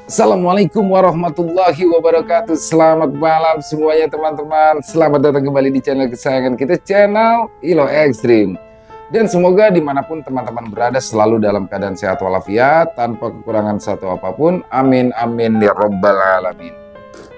Assalamualaikum warahmatullahi wabarakatuh. Selamat malam semuanya teman-teman. Selamat datang kembali di channel kesayangan kita, channel Ilo Ekstrim. Dan semoga dimanapun teman-teman berada selalu dalam keadaan sehat walafiat, tanpa kekurangan satu apapun. Amin amin ya robbal alamin.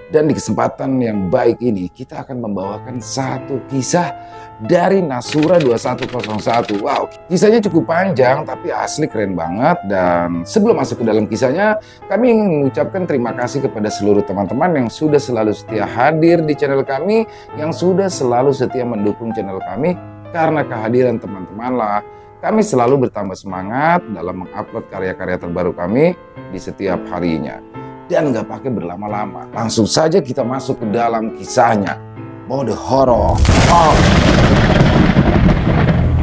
Dan di kesempatan yang baik ini kita akan membawakan satu kisah dari Nasura 2101. Wow, kisahnya cukup panjang tapi asli keren banget. Dan sebelum masuk ke dalam kisahnya, kami ingin mengucapkan terima kasih kepada seluruh teman-teman yang sudah selalu setia hadir di channel kami, yang sudah selalu setia mendukung channel kami. Karena kehadiran teman-teman lah kami selalu bertambah semangat dalam mengupload karya-karya terbaru kami di setiap harinya. Dan nggak pakai berlama-lama, langsung saja kita masuk ke dalam kisahnya. Mode horor.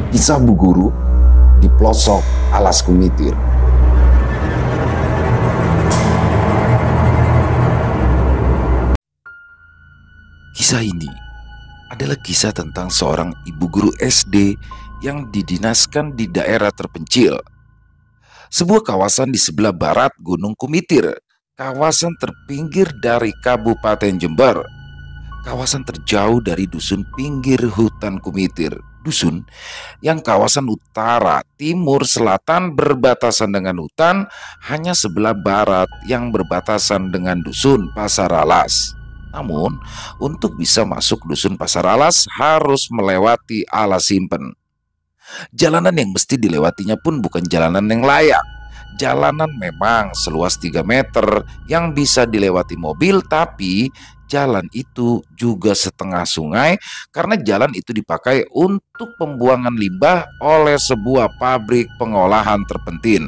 Kisah Bu Guru di pelosok alas kumitir. Kisah ini adalah kisah tentang seorang ibu guru SD yang didinaskan di daerah terpencil. Sebuah kawasan di sebelah barat Gunung Kumitir, kawasan terpinggir dari Kabupaten Jember, kawasan terjauh dari dusun pinggir hutan Kumitir. Dusun yang kawasan utara, timur, selatan berbatasan dengan hutan, hanya sebelah barat yang berbatasan dengan dusun Pasar Alas. Namun, untuk bisa masuk dusun Pasar Alas harus melewati Alas Simpen. Jalanan yang mesti dilewatinya pun bukan jalanan yang layak. Jalanan memang seluas 3 meter yang bisa dilewati mobil, tapi jalan itu juga setengah sungai karena jalan itu dipakai untuk pembuangan limbah oleh sebuah pabrik pengolahan terpentin.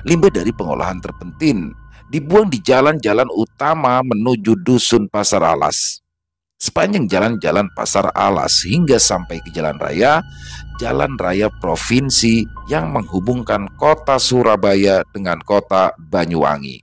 Limbah dari pengolahan terpentin dibuang di jalan-jalan utama menuju dusun Pasar Alas. Sepanjang jalan-jalan Pasar Alas hingga sampai ke jalan raya provinsi yang menghubungkan kota Surabaya dengan kota Banyuwangi.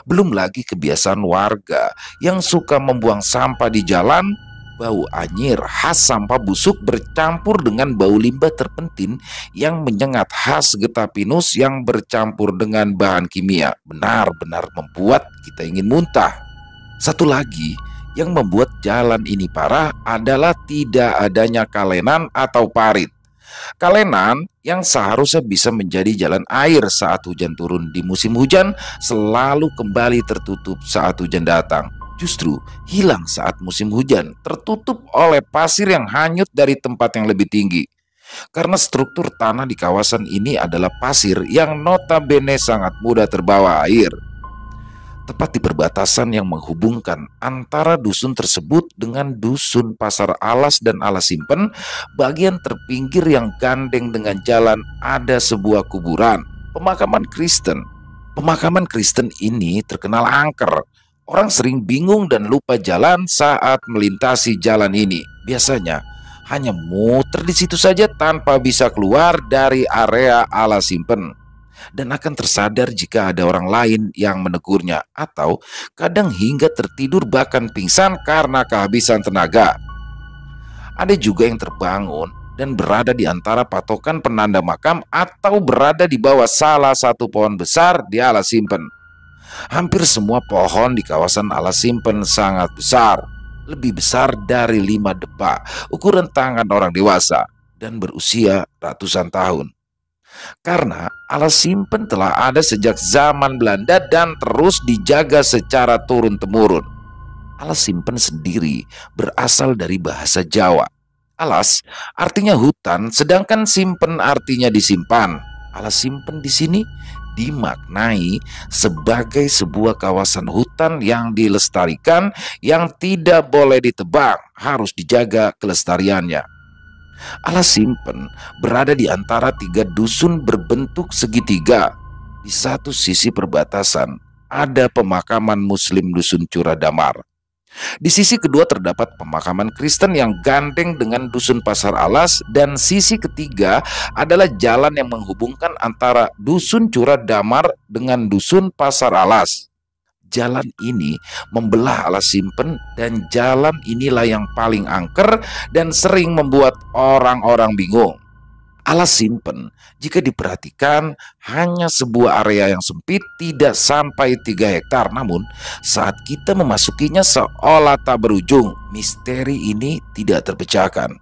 Belum lagi kebiasaan warga yang suka membuang sampah di jalan. Bau anyir khas sampah busuk bercampur dengan bau limbah terpentin yang menyengat khas getah pinus yang bercampur dengan bahan kimia. Benar-benar membuat kita ingin muntah. Satu lagi yang membuat jalan ini parah adalah tidak adanya kalenan atau parit. Kalenan yang seharusnya bisa menjadi jalan air saat hujan turun di musim hujan selalu kembali tertutup saat hujan datang. Justru hilang saat musim hujan, tertutup oleh pasir yang hanyut dari tempat yang lebih tinggi. Karena struktur tanah di kawasan ini adalah pasir yang notabene sangat mudah terbawa air. Tepat di perbatasan yang menghubungkan antara dusun tersebut dengan dusun Pasar Alas dan Alas Simpen, bagian terpinggir yang gandeng dengan jalan ada sebuah kuburan, pemakaman Kristen. Pemakaman Kristen ini terkenal angker. Orang sering bingung dan lupa jalan saat melintasi jalan ini. Biasanya hanya muter di situ saja tanpa bisa keluar dari area Alas Simpen. Dan akan tersadar jika ada orang lain yang menegurnya, atau kadang hingga tertidur bahkan pingsan karena kehabisan tenaga. Ada juga yang terbangun dan berada di antara patokan penanda makam atau berada di bawah salah satu pohon besar di Alas Simpen. Hampir semua pohon di kawasan Alas Simpen sangat besar, lebih besar dari 5 depak, ukuran tangan orang dewasa, dan berusia ratusan tahun. Karena Alas Simpen telah ada sejak zaman Belanda dan terus dijaga secara turun-temurun. Alas Simpen sendiri berasal dari bahasa Jawa. Alas artinya hutan, sedangkan simpen artinya disimpan. Alas Simpen di sini dimaknai sebagai sebuah kawasan hutan yang dilestarikan, yang tidak boleh ditebang, harus dijaga kelestariannya. Alas Simpen berada di antara 3 dusun berbentuk segitiga. Di satu sisi perbatasan ada pemakaman Muslim dusun Curadamar. Di sisi kedua terdapat pemakaman Kristen yang gandeng dengan dusun Pasar Alas, dan sisi ketiga adalah jalan yang menghubungkan antara dusun Curadamar dengan dusun Pasar Alas. Jalan ini membelah Alas Simpen, dan jalan inilah yang paling angker dan sering membuat orang-orang bingung. Alas Simpen, jika diperhatikan, hanya sebuah area yang sempit, tidak sampai 3 hektar. Namun, saat kita memasukinya seolah tak berujung, misteri ini tidak terpecahkan.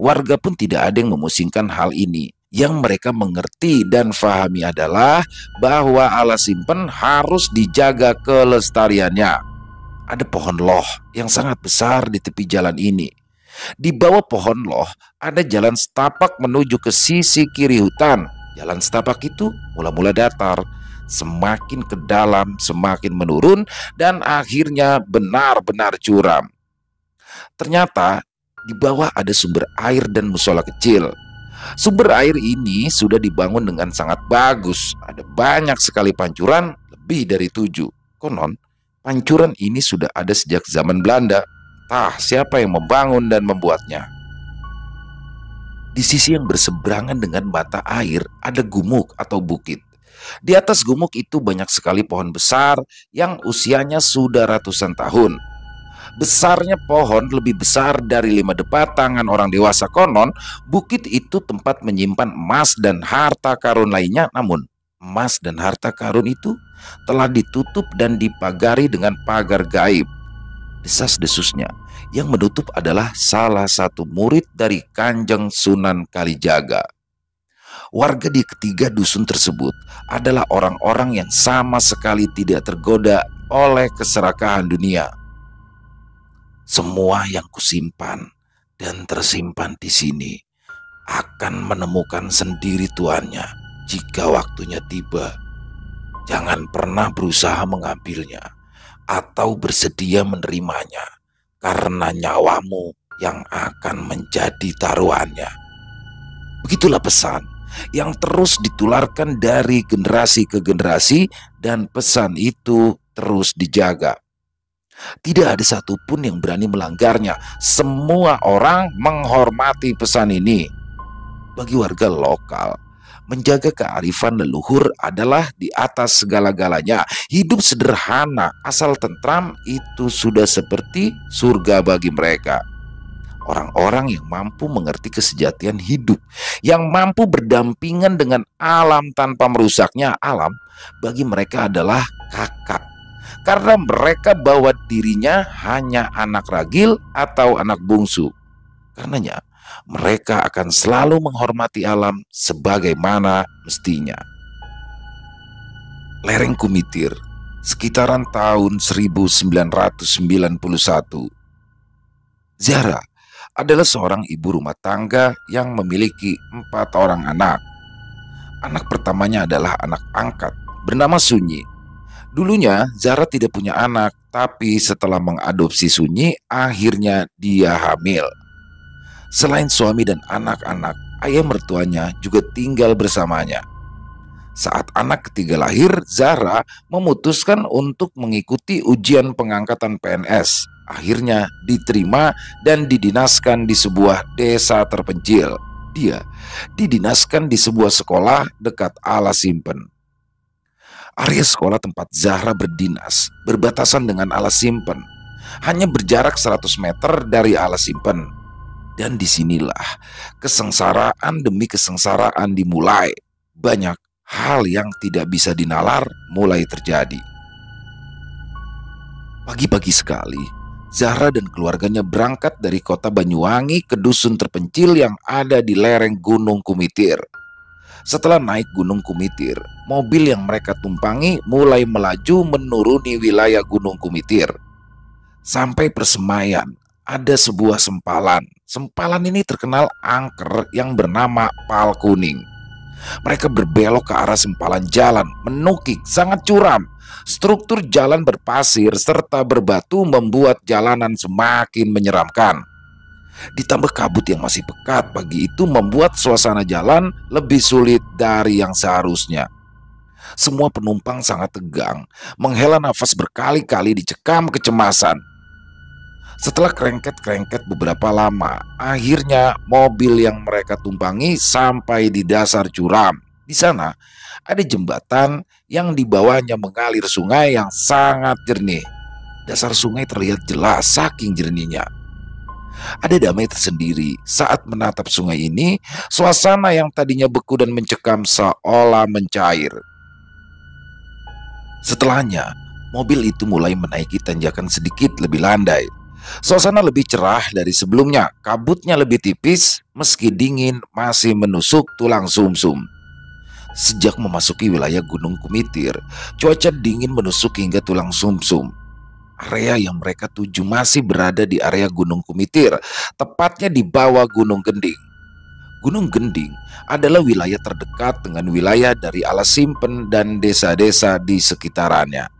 Warga pun tidak ada yang memusingkan hal ini. Yang mereka mengerti dan fahami adalah bahwa Alas Simpen harus dijaga kelestariannya. Ada pohon loh yang sangat besar di tepi jalan ini. Di bawah pohon loh ada jalan setapak menuju ke sisi kiri hutan. Jalan setapak itu mula-mula datar, semakin ke dalam semakin menurun, dan akhirnya benar-benar curam. Ternyata di bawah ada sumber air dan musola kecil. Sumber air ini sudah dibangun dengan sangat bagus. Ada banyak sekali pancuran, lebih dari 7. Konon, pancuran ini sudah ada sejak zaman Belanda. Entah siapa yang membangun dan membuatnya. Di sisi yang berseberangan dengan mata air ada gumuk atau bukit. Di atas gumuk itu banyak sekali pohon besar yang usianya sudah ratusan tahun. Besarnya pohon lebih besar dari 5 depat tangan orang dewasa. Konon, bukit itu tempat menyimpan emas dan harta karun lainnya. Namun, emas dan harta karun itu telah ditutup dan dipagari dengan pagar gaib. Desas-desusnya yang menutup adalah salah satu murid dari Kanjeng Sunan Kalijaga. Warga di ketiga dusun tersebut adalah orang-orang yang sama sekali tidak tergoda oleh keserakahan dunia. Semua yang kusimpan dan tersimpan di sini akan menemukan sendiri tuannya jika waktunya tiba. Jangan pernah berusaha mengambilnya atau bersedia menerimanya, karena nyawamu yang akan menjadi taruhannya. Begitulah pesan yang terus ditularkan dari generasi ke generasi, dan pesan itu terus dijaga. Tidak ada satupun yang berani melanggarnya. Semua orang menghormati pesan ini. Bagi warga lokal, menjaga kearifan leluhur adalah di atas segala-galanya. Hidup sederhana asal tentram itu sudah seperti surga bagi mereka. Orang-orang yang mampu mengerti kesejatian hidup, yang mampu berdampingan dengan alam tanpa merusaknya. Alam bagi mereka adalah kakak, karena mereka bawa dirinya hanya anak ragil atau anak bungsu. Karenanya mereka akan selalu menghormati alam sebagaimana mestinya. Lereng Kumitir, sekitaran tahun 1991. Zahra adalah seorang ibu rumah tangga yang memiliki 4 orang anak. Anak pertamanya adalah anak angkat bernama Sunyi. Dulunya Zahra tidak punya anak, tapi setelah mengadopsi Sunyi, akhirnya dia hamil. Selain suami dan anak-anak, ayah mertuanya juga tinggal bersamanya. Saat anak ketiga lahir, Zahra memutuskan untuk mengikuti ujian pengangkatan PNS. Akhirnya diterima dan didinaskan di sebuah desa terpencil. Dia didinaskan di sebuah sekolah dekat Alas Simpen. Area sekolah tempat Zahra berdinas berbatasan dengan Alas Simpen, hanya berjarak 100 meter dari Alas Simpen. Dan disinilah kesengsaraan demi kesengsaraan dimulai. Banyak hal yang tidak bisa dinalar mulai terjadi. Pagi-pagi sekali, Zahra dan keluarganya berangkat dari kota Banyuwangi ke dusun terpencil yang ada di lereng Gunung Kumitir. Setelah naik Gunung Kumitir, mobil yang mereka tumpangi mulai melaju menuruni wilayah Gunung Kumitir. Sampai persemaian, ada sebuah sempalan. Sempalan ini terkenal angker yang bernama Pal Kuning. Mereka berbelok ke arah sempalan jalan, menukik, sangat curam. Struktur jalan berpasir serta berbatu membuat jalanan semakin menyeramkan. Ditambah kabut yang masih pekat pagi itu membuat suasana jalan lebih sulit dari yang seharusnya. Semua penumpang sangat tegang, menghela nafas berkali-kali dicekam kecemasan. Setelah kerengket-kerengket beberapa lama, akhirnya mobil yang mereka tumpangi sampai di dasar curam. Di sana ada jembatan yang di bawahnya mengalir sungai yang sangat jernih. Dasar sungai terlihat jelas saking jernihnya. Ada damai tersendiri saat menatap sungai ini. Suasana yang tadinya beku dan mencekam seolah mencair. Setelahnya, mobil itu mulai menaiki tanjakan sedikit lebih landai. Suasana lebih cerah dari sebelumnya, kabutnya lebih tipis, meski dingin masih menusuk tulang sumsum. Sejak memasuki wilayah Gunung Kumitir, cuaca dingin menusuk hingga tulang sumsum. Area yang mereka tuju masih berada di area Gunung Kumitir, tepatnya di bawah Gunung Gending. Gunung Gending adalah wilayah terdekat dengan wilayah dari Alas Simpen dan desa-desa di sekitarannya.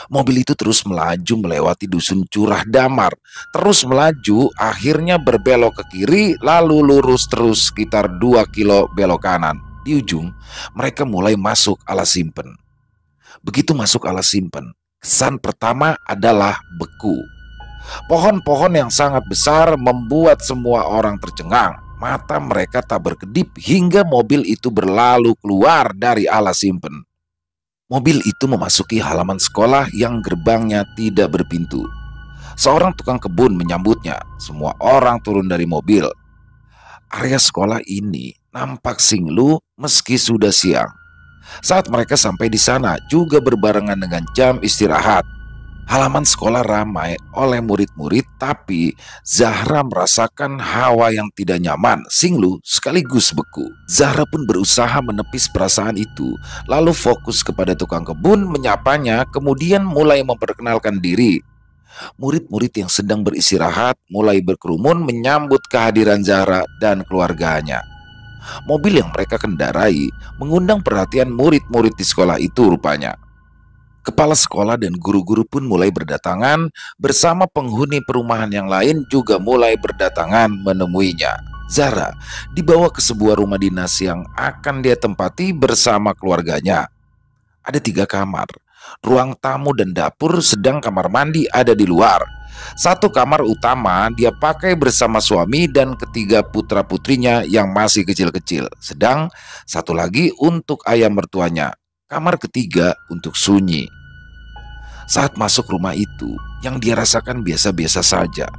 Mobil itu terus melaju melewati dusun Curah Damar, terus melaju akhirnya berbelok ke kiri lalu lurus terus sekitar 2 kilo belok kanan. Di ujung, mereka mulai masuk Alas Simpen. Begitu masuk Alas Simpen, kesan pertama adalah beku. Pohon-pohon yang sangat besar membuat semua orang tercengang. Mata mereka tak berkedip hingga mobil itu berlalu keluar dari Alas Simpen. Mobil itu memasuki halaman sekolah yang gerbangnya tidak berpintu. Seorang tukang kebun menyambutnya. Semua orang turun dari mobil. Area sekolah ini nampak singlu meski sudah siang. Saat mereka sampai di sana juga berbarengan dengan jam istirahat. Halaman sekolah ramai oleh murid-murid, tapi Zahra merasakan hawa yang tidak nyaman, singlu sekaligus beku. Zahra pun berusaha menepis perasaan itu, lalu fokus kepada tukang kebun menyapanya, kemudian mulai memperkenalkan diri. Murid-murid yang sedang beristirahat mulai berkerumun menyambut kehadiran Zahra dan keluarganya. Mobil yang mereka kendarai mengundang perhatian murid-murid di sekolah itu rupanya. Kepala sekolah dan guru-guru pun mulai berdatangan bersama penghuni perumahan yang lain juga mulai berdatangan menemuinya. Zahra dibawa ke sebuah rumah dinas yang akan dia tempati bersama keluarganya. Ada 3 kamar, ruang tamu dan dapur, sedang kamar mandi ada di luar. Satu kamar utama dia pakai bersama suami dan ketiga putra-putrinya yang masih kecil-kecil. Sedang satu lagi untuk ayah mertuanya. Kamar ketiga untuk sunyi. Saat masuk rumah itu, yang dia rasakan biasa-biasa saja.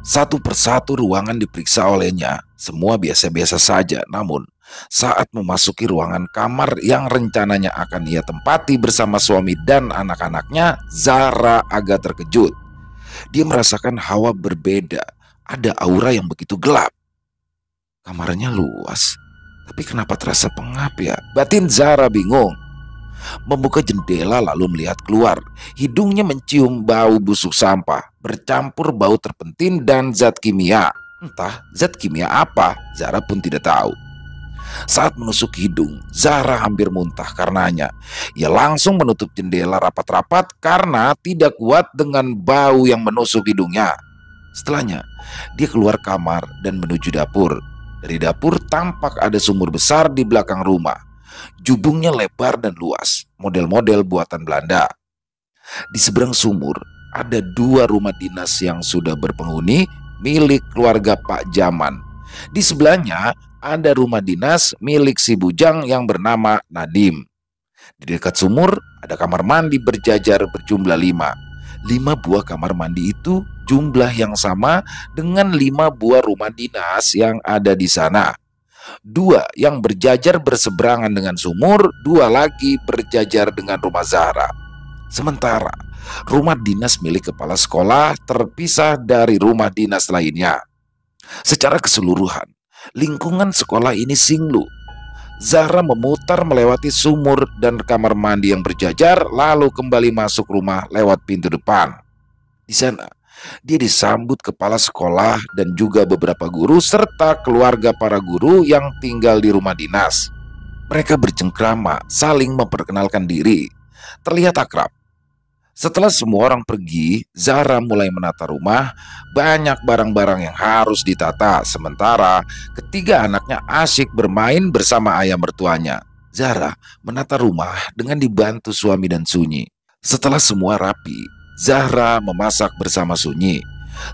Satu persatu ruangan diperiksa olehnya, semua biasa-biasa saja. Namun, saat memasuki ruangan kamar yang rencananya akan ia tempati bersama suami dan anak-anaknya, Zahra agak terkejut. Dia merasakan hawa berbeda, ada aura yang begitu gelap. Kamarnya luas, tapi kenapa terasa pengap ya? Batin Zahra bingung. Membuka jendela lalu melihat keluar. Hidungnya mencium bau busuk sampah, bercampur bau terpentin dan zat kimia. Entah zat kimia apa, Zahra pun tidak tahu. Saat menusuk hidung, Zahra hampir muntah karenanya. Ia langsung menutup jendela rapat-rapat karena tidak kuat dengan bau yang menusuk hidungnya. Setelahnya, dia keluar kamar dan menuju dapur. Dari dapur tampak ada sumur besar di belakang rumah. Jubungnya lebar dan luas, model-model buatan Belanda. Di seberang sumur ada 2 rumah dinas yang sudah berpenghuni milik keluarga Pak Jaman. Di sebelahnya ada rumah dinas milik si bujang yang bernama Nadim. Di dekat sumur ada kamar mandi berjajar berjumlah 5. 5 buah kamar mandi itu jumlah yang sama dengan 5 buah rumah dinas yang ada di sana. 2 yang berjajar berseberangan dengan sumur, 2 lagi berjajar dengan rumah Zahra. Sementara rumah dinas milik kepala sekolah terpisah dari rumah dinas lainnya. Secara keseluruhan, lingkungan sekolah ini singlu. Zahra memutar melewati sumur dan kamar mandi yang berjajar, lalu kembali masuk rumah lewat pintu depan. Di sana, dia disambut kepala sekolah dan juga beberapa guru serta keluarga para guru yang tinggal di rumah dinas. Mereka bercengkrama, saling memperkenalkan diri, terlihat akrab. Setelah semua orang pergi, Zahra mulai menata rumah. Banyak barang-barang yang harus ditata, sementara ketiga anaknya asyik bermain bersama ayah mertuanya. Zahra menata rumah dengan dibantu suami dan Sunyi. Setelah semua rapi, Zahra memasak bersama Sunyi.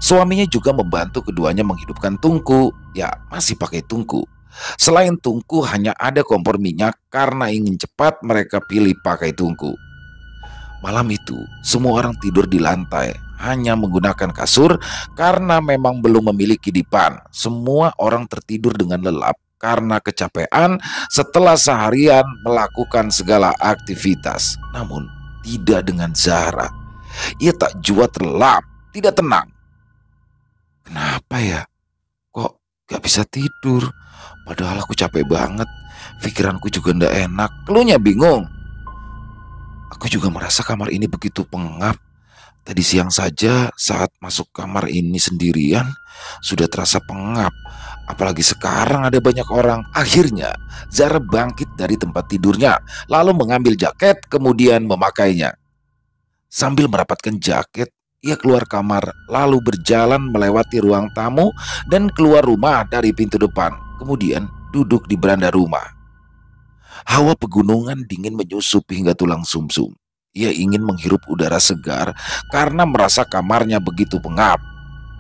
Suaminya juga membantu keduanya menghidupkan tungku. Ya, masih pakai tungku. Selain tungku hanya ada kompor minyak karena ingin cepat mereka pilih pakai tungku. Malam itu, semua orang tidur di lantai, hanya menggunakan kasur karena memang belum memiliki dipan. Semua orang tertidur dengan lelap karena kecapean setelah seharian melakukan segala aktivitas. Namun, tidak dengan Zahra. Ia tak jua terlelap, tidak tenang. Kenapa ya? Kok gak bisa tidur? Padahal aku capek banget. Pikiranku juga ndak enak. Keluhnya bingung. Aku juga merasa kamar ini begitu pengap. Tadi siang saja saat masuk kamar ini sendirian sudah terasa pengap. Apalagi sekarang ada banyak orang. Akhirnya Zara bangkit dari tempat tidurnya, lalu mengambil jaket kemudian memakainya. Sambil merapatkan jaket, ia keluar kamar lalu berjalan melewati ruang tamu dan keluar rumah dari pintu depan. Kemudian duduk di beranda rumah. Hawa pegunungan dingin menyusup hingga tulang sumsum. Ia ingin menghirup udara segar karena merasa kamarnya begitu pengap.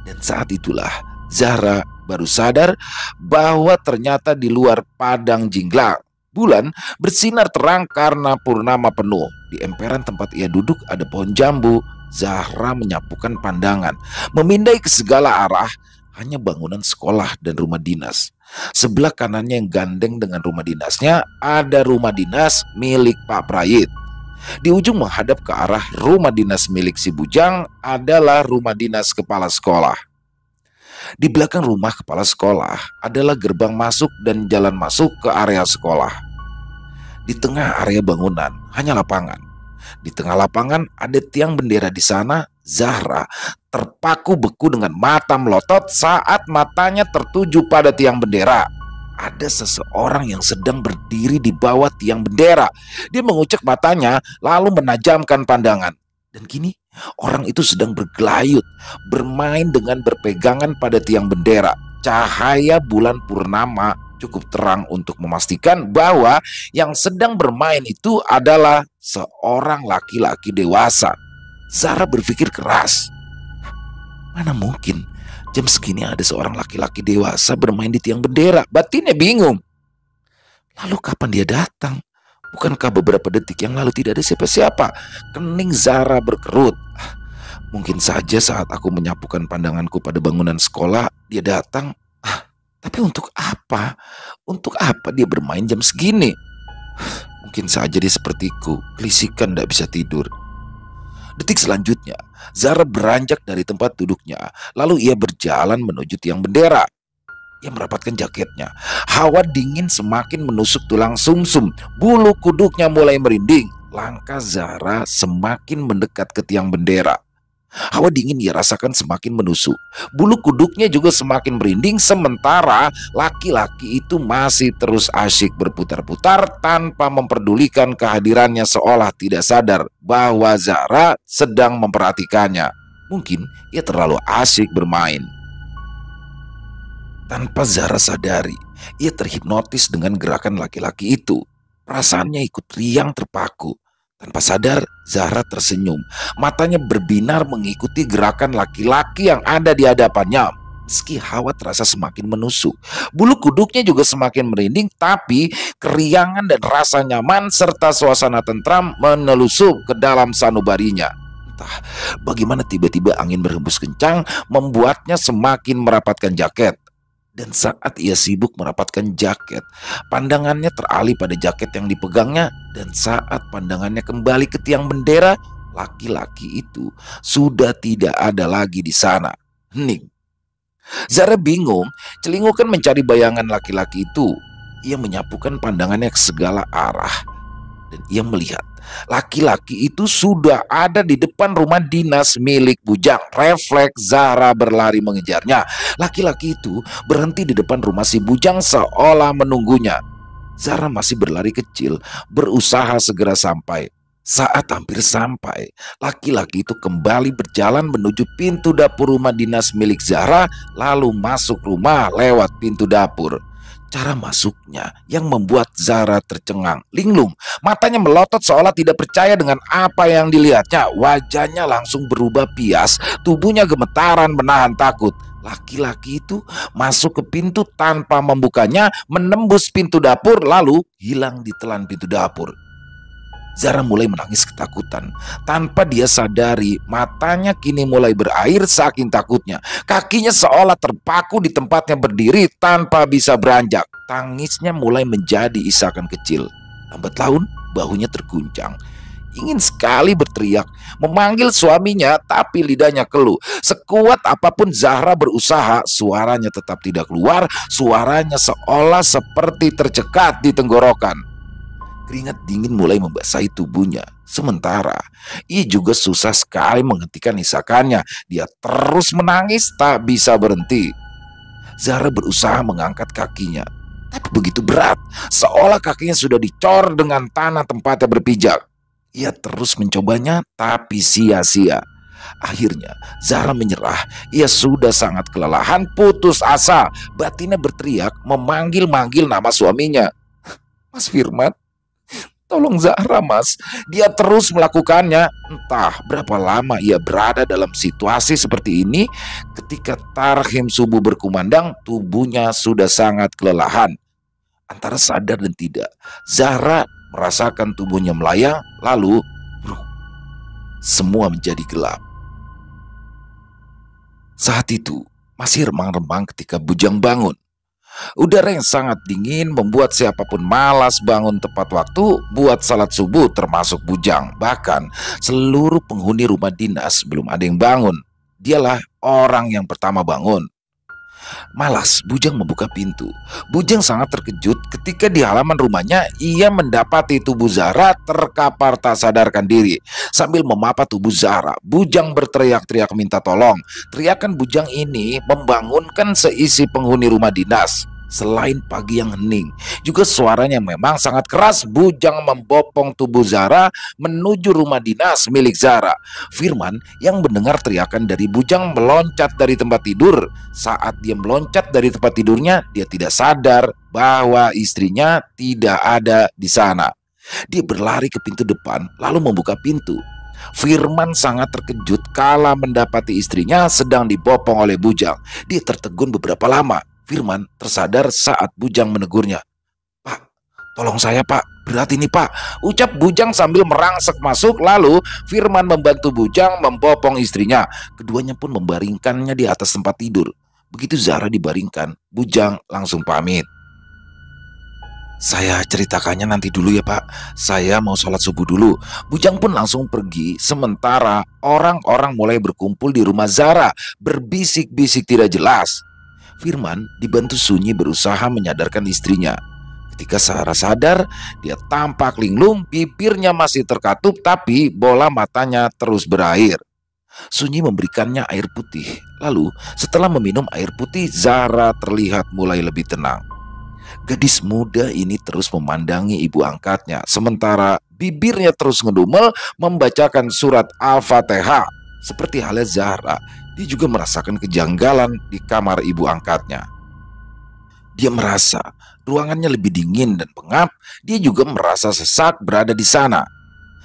Dan saat itulah Zahra baru sadar bahwa ternyata di luar padang jinglang bulan bersinar terang karena purnama penuh. Di emperan tempat ia duduk ada pohon jambu. Zahra menyapukan pandangan, memindai ke segala arah. Hanya bangunan sekolah dan rumah dinas. Sebelah kanannya yang gandeng dengan rumah dinasnya ada rumah dinas milik Pak Prayit. Di ujung menghadap ke arah rumah dinas milik si Bujang adalah rumah dinas kepala sekolah. Di belakang rumah kepala sekolah adalah gerbang masuk dan jalan masuk ke area sekolah. Di tengah area bangunan hanya lapangan. Di tengah lapangan ada tiang bendera. Di sana Zahra terpaku beku dengan mata melotot saat matanya tertuju pada tiang bendera. Ada seseorang yang sedang berdiri di bawah tiang bendera. Dia mengucek matanya lalu menajamkan pandangan. Dan kini orang itu sedang bergelayut, bermain dengan berpegangan pada tiang bendera. Cahaya bulan purnama cukup terang untuk memastikan bahwa yang sedang bermain itu adalah seorang laki-laki dewasa. Zahra berpikir keras. Mana mungkin jam segini ada seorang laki-laki dewasa bermain di tiang bendera? Batinnya bingung. Lalu kapan dia datang? Bukankah beberapa detik yang lalu tidak ada siapa-siapa? Kening Zahra berkerut. Mungkin saja saat aku menyapukan pandanganku pada bangunan sekolah, dia datang. Tapi untuk apa? Untuk apa dia bermain jam segini? Mungkin saja dia sepertiku, kelisikan tidak bisa tidur. Detik selanjutnya, Zahra beranjak dari tempat duduknya. Lalu ia berjalan menuju tiang bendera. Ia merapatkan jaketnya. Hawa dingin semakin menusuk tulang sumsum. Bulu kuduknya mulai merinding. Langkah Zahra semakin mendekat ke tiang bendera. Hawa dingin ia rasakan semakin menusuk. Bulu kuduknya juga semakin merinding. Sementara laki-laki itu masih terus asyik berputar-putar tanpa memperdulikan kehadirannya, seolah tidak sadar bahwa Zahra sedang memperhatikannya. Mungkin ia terlalu asyik bermain. Tanpa Zahra sadari, ia terhipnotis dengan gerakan laki-laki itu. Perasaannya ikut riang terpaku. Tanpa sadar, Zahra tersenyum. Matanya berbinar mengikuti gerakan laki-laki yang ada di hadapannya. Meski Hawa terasa semakin menusuk, bulu kuduknya juga semakin merinding, tapi keriangan dan rasa nyaman serta suasana tentram menelusup ke dalam sanubarinya. Entah bagaimana tiba-tiba angin berhembus kencang membuatnya semakin merapatkan jaket. Dan saat ia sibuk merapatkan jaket, pandangannya teralih pada jaket yang dipegangnya. Dan saat pandangannya kembali ke tiang bendera, laki-laki itu sudah tidak ada lagi di sana. Hening. Zahra bingung, celingukan mencari bayangan laki-laki itu. Ia menyapukan pandangannya ke segala arah. Dan ia melihat laki-laki itu sudah ada di depan rumah dinas milik Bujang. Refleks Zahra berlari mengejarnya. Laki-laki itu berhenti di depan rumah si Bujang seolah menunggunya. Zahra masih berlari kecil, berusaha segera sampai. Saat hampir sampai, laki-laki itu kembali berjalan menuju pintu dapur rumah dinas milik Zahra, lalu masuk rumah lewat pintu dapur. Cara masuknya yang membuat Zahra tercengang. Linglung, matanya melotot seolah tidak percaya dengan apa yang dilihatnya. Wajahnya langsung berubah pias, tubuhnya gemetaran menahan takut. Laki-laki itu masuk ke pintu tanpa membukanya, menembus pintu dapur lalu hilang di telan pintu dapur. Zahra mulai menangis ketakutan. Tanpa dia sadari, matanya kini mulai berair saking takutnya. Kakinya seolah terpaku di tempatnya berdiri tanpa bisa beranjak. Tangisnya mulai menjadi isakan kecil. Lambat laun, bahunya terguncang. Ingin sekali berteriak, memanggil suaminya, tapi lidahnya keluh. Sekuat apapun Zahra berusaha, suaranya tetap tidak keluar. Suaranya seolah seperti tercekat di tenggorokan. Keringat dingin mulai membasahi tubuhnya. Sementara ia juga susah sekali menghentikan isakannya. Dia terus menangis tak bisa berhenti. Zahra berusaha mengangkat kakinya, tapi begitu berat, seolah kakinya sudah dicor dengan tanah tempatnya berpijak. Ia terus mencobanya, tapi sia-sia. Akhirnya Zahra menyerah. Ia sudah sangat kelelahan, putus asa. Batinnya berteriak, memanggil-manggil nama suaminya. Mas Firman, tolong Zahra, Mas. Dia terus melakukannya. Entah berapa lama ia berada dalam situasi seperti ini. Ketika tarhim subuh berkumandang, tubuhnya sudah sangat kelelahan. Antara sadar dan tidak, Zahra merasakan tubuhnya melayang. Lalu semua menjadi gelap. Saat itu masih remang-remang ketika Bujang bangun. Udara yang sangat dingin membuat siapapun malas bangun tepat waktu buat salat subuh, termasuk Bujang. Bahkan seluruh penghuni rumah dinas belum ada yang bangun. Dialah orang yang pertama bangun. Malas Bujang membuka pintu. Bujang sangat terkejut ketika di halaman rumahnya ia mendapati tubuh Zahra terkapar tak sadarkan diri. Sambil memapa tubuh Zahra, Bujang berteriak-teriak minta tolong. Teriakan Bujang ini membangunkan seisi penghuni rumah dinas. Selain pagi yang hening, juga suaranya memang sangat keras. Bujang membopong tubuh Zahra menuju rumah dinas milik Zahra. Firman yang mendengar teriakan dari Bujang meloncat dari tempat tidur. Saat dia meloncat dari tempat tidurnya, dia tidak sadar bahwa istrinya tidak ada di sana. Dia berlari ke pintu depan lalu membuka pintu. Firman sangat terkejut kala mendapati istrinya sedang dibopong oleh Bujang. Dia tertegun beberapa lama. Firman tersadar saat Bujang menegurnya. Pak, tolong saya Pak, berat ini Pak, ucap Bujang sambil merangsek masuk. Lalu Firman membantu Bujang membopong istrinya. Keduanya pun membaringkannya di atas tempat tidur. Begitu Zahra dibaringkan, Bujang langsung pamit. Saya ceritakannya nanti dulu ya Pak, saya mau sholat subuh dulu. Bujang pun langsung pergi. Sementara orang-orang mulai berkumpul di rumah Zahra, berbisik-bisik tidak jelas. Firman dibantu Sunyi berusaha menyadarkan istrinya. Ketika Zahra sadar, dia tampak linglung, bibirnya masih terkatup, tapi bola matanya terus berair. Sunyi memberikannya air putih. Lalu setelah meminum air putih, Zahra terlihat mulai lebih tenang. Gadis muda ini terus memandangi ibu angkatnya, sementara bibirnya terus ngedumel membacakan surat Al-Fatihah. Seperti halnya Zahra, dia juga merasakan kejanggalan di kamar ibu angkatnya. Dia merasa ruangannya lebih dingin dan pengap. Dia juga merasa sesak berada di sana.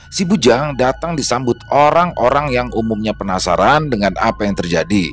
Si Bujang datang disambut orang-orang yang umumnya penasaran dengan apa yang terjadi.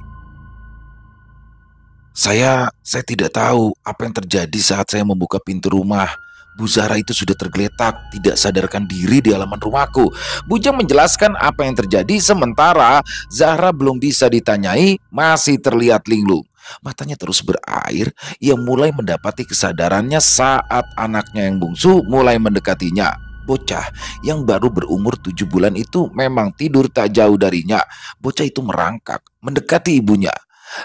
Saya tidak tahu apa yang terjadi saat saya membuka pintu rumah. Bu Zahra itu sudah tergeletak, tidak sadarkan diri di halaman rumahku. Bujang menjelaskan apa yang terjadi, sementara Zahra belum bisa ditanyai, masih terlihat linglung. Matanya terus berair. Ia mulai mendapati kesadarannya saat anaknya yang bungsu mulai mendekatinya. Bocah yang baru berumur 7 bulan itu memang tidur tak jauh darinya. Bocah itu merangkak, mendekati ibunya.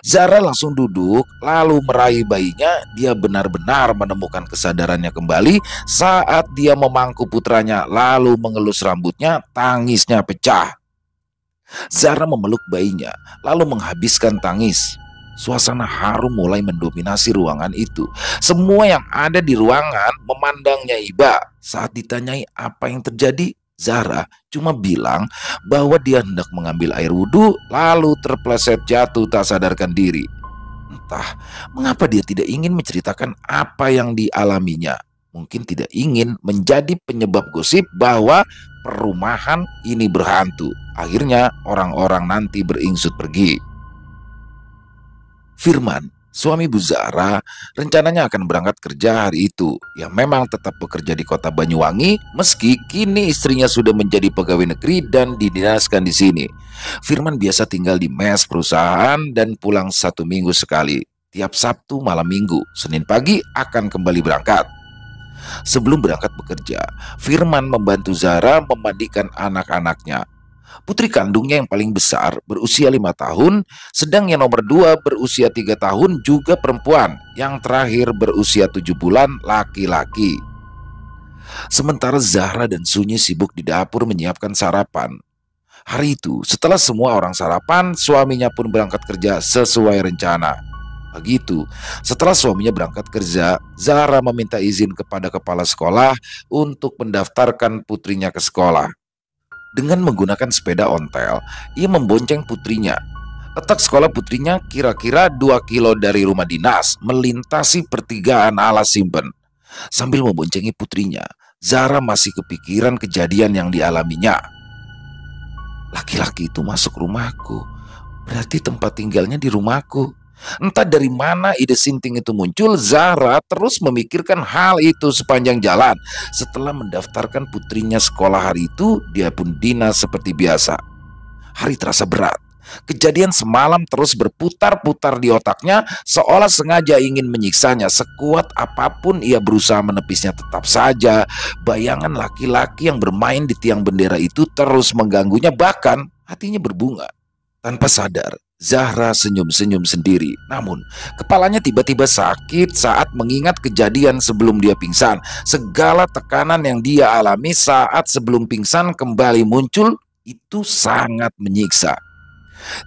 Zahra langsung duduk lalu meraih bayinya. Dia benar-benar menemukan kesadarannya kembali saat dia memangku putranya lalu mengelus rambutnya. Tangisnya pecah. Zahra memeluk bayinya lalu menghabiskan tangis. Suasana harum mulai mendominasi ruangan itu. Semua yang ada di ruangan memandangnya iba. Saat ditanyai apa yang terjadi, Zahra cuma bilang bahwa dia hendak mengambil air wudhu lalu terpleset jatuh tak sadarkan diri. Entah mengapa dia tidak ingin menceritakan apa yang dialaminya. Mungkin tidak ingin menjadi penyebab gosip bahwa perumahan ini berhantu. Akhirnya orang-orang nanti beringsut pergi. Firman Suami Bu Zahra rencananya akan berangkat kerja hari itu, yang memang tetap bekerja di kota Banyuwangi meski kini istrinya sudah menjadi pegawai negeri dan didinaskan di sini. Firman biasa tinggal di mes perusahaan dan pulang 1 minggu sekali. Tiap Sabtu malam minggu, Senin pagi akan kembali berangkat. Sebelum berangkat bekerja, Firman membantu Zahra memandikan anak-anaknya. Putri kandungnya yang paling besar berusia 5 tahun, sedang yang nomor 2 berusia 3 tahun juga perempuan, yang terakhir berusia 7 bulan laki-laki. Sementara Zahra dan Sunyi sibuk di dapur menyiapkan sarapan. Hari itu, setelah semua orang sarapan, suaminya pun berangkat kerja sesuai rencana. Pagi itu, setelah suaminya berangkat kerja, Zahra meminta izin kepada kepala sekolah untuk mendaftarkan putrinya ke sekolah. Dengan menggunakan sepeda ontel, ia membonceng putrinya. Letak sekolah putrinya kira-kira 2 kilo dari rumah dinas, melintasi pertigaan ala Simpen. Sambil memboncengi putrinya, Zahra masih kepikiran kejadian yang dialaminya. Laki-laki itu masuk rumahku, berarti tempat tinggalnya di rumahku. Entah dari mana ide sinting itu muncul, Zahra terus memikirkan hal itu sepanjang jalan. Setelah mendaftarkan putrinya sekolah hari itu, dia pun dinas seperti biasa. Hari terasa berat. Kejadian semalam terus berputar-putar di otaknya, seolah sengaja ingin menyiksanya. Sekuat apapun ia berusaha menepisnya, tetap saja bayangan laki-laki yang bermain di tiang bendera itu terus mengganggunya, bahkan hatinya berbunga. Tanpa sadar, Zahra senyum-senyum sendiri. Namun, kepalanya tiba-tiba sakit saat mengingat kejadian sebelum dia pingsan. Segala tekanan yang dia alami saat sebelum pingsan kembali muncul, itu sangat menyiksa.